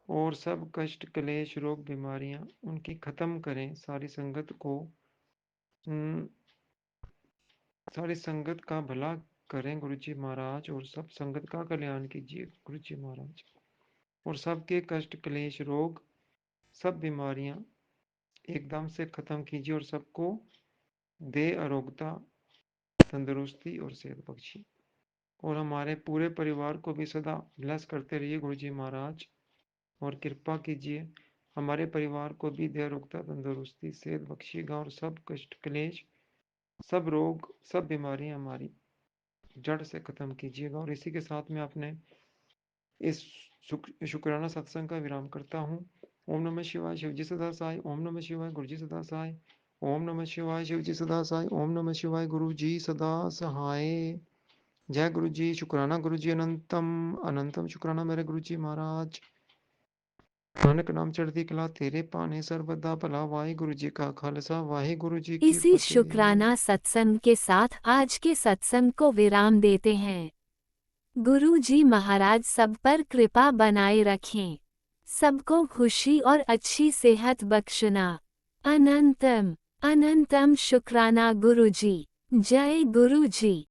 और सब कष्ट क्लेश रोग बीमारियां उनकी ख़त्म करें। सारी संगत को सारी संगत का भला करें गुरु जी महाराज, और सब संगत का कल्याण कीजिए गुरु जी महाराज। और सबके कष्ट क्लेश रोग सब बीमारियां एकदम से खत्म कीजिए और सबको दे आरोग्यता, तंदुरुस्ती और सेहत बख्शी। और हमारे पूरे परिवार को भी सदा ब्लेस करते रहिए गुरु जी महाराज, और कृपा कीजिए हमारे परिवार को भी दे आरोग्यता, तंदुरुस्ती, सेहत बख्शिएगा और सब कष्ट क्लेश, सब रोग, सब बीमारियां हमारी जड़ से खत्म कीजिएगा। और इसी के साथ में अपने इस शुक्राना सत्संग का विराम करता हूँ। ओम नमः शिवाय, शिवजी सदा साई। ओम नमः शिवाय, गुरुजी सदा साई। ओम नमः शिवाय, शिवजी सदा साई। ओम नमः शिवाय, गुरुजी सदा सहाय। जय गुरु जी। शुक्राना गुरु जी, अनंतम अनंतम शुक्राना मेरे गुरु जी महाराज। नानक नाम चढ़ती कला तेरे पाने सर्वदा भला। वाहे गुरु जी का खालसा, वाहे गुरु जी की इसी फतेह। शुक्राना सत्संग के साथ आज के सत्संग को विराम देते हैं। गुरु जी महाराज सब पर कृपा बनाए रखें, सबको खुशी और अच्छी सेहत बख्शना। अनंतम अनंतम शुक्राना गुरु जी। जय गुरु जी।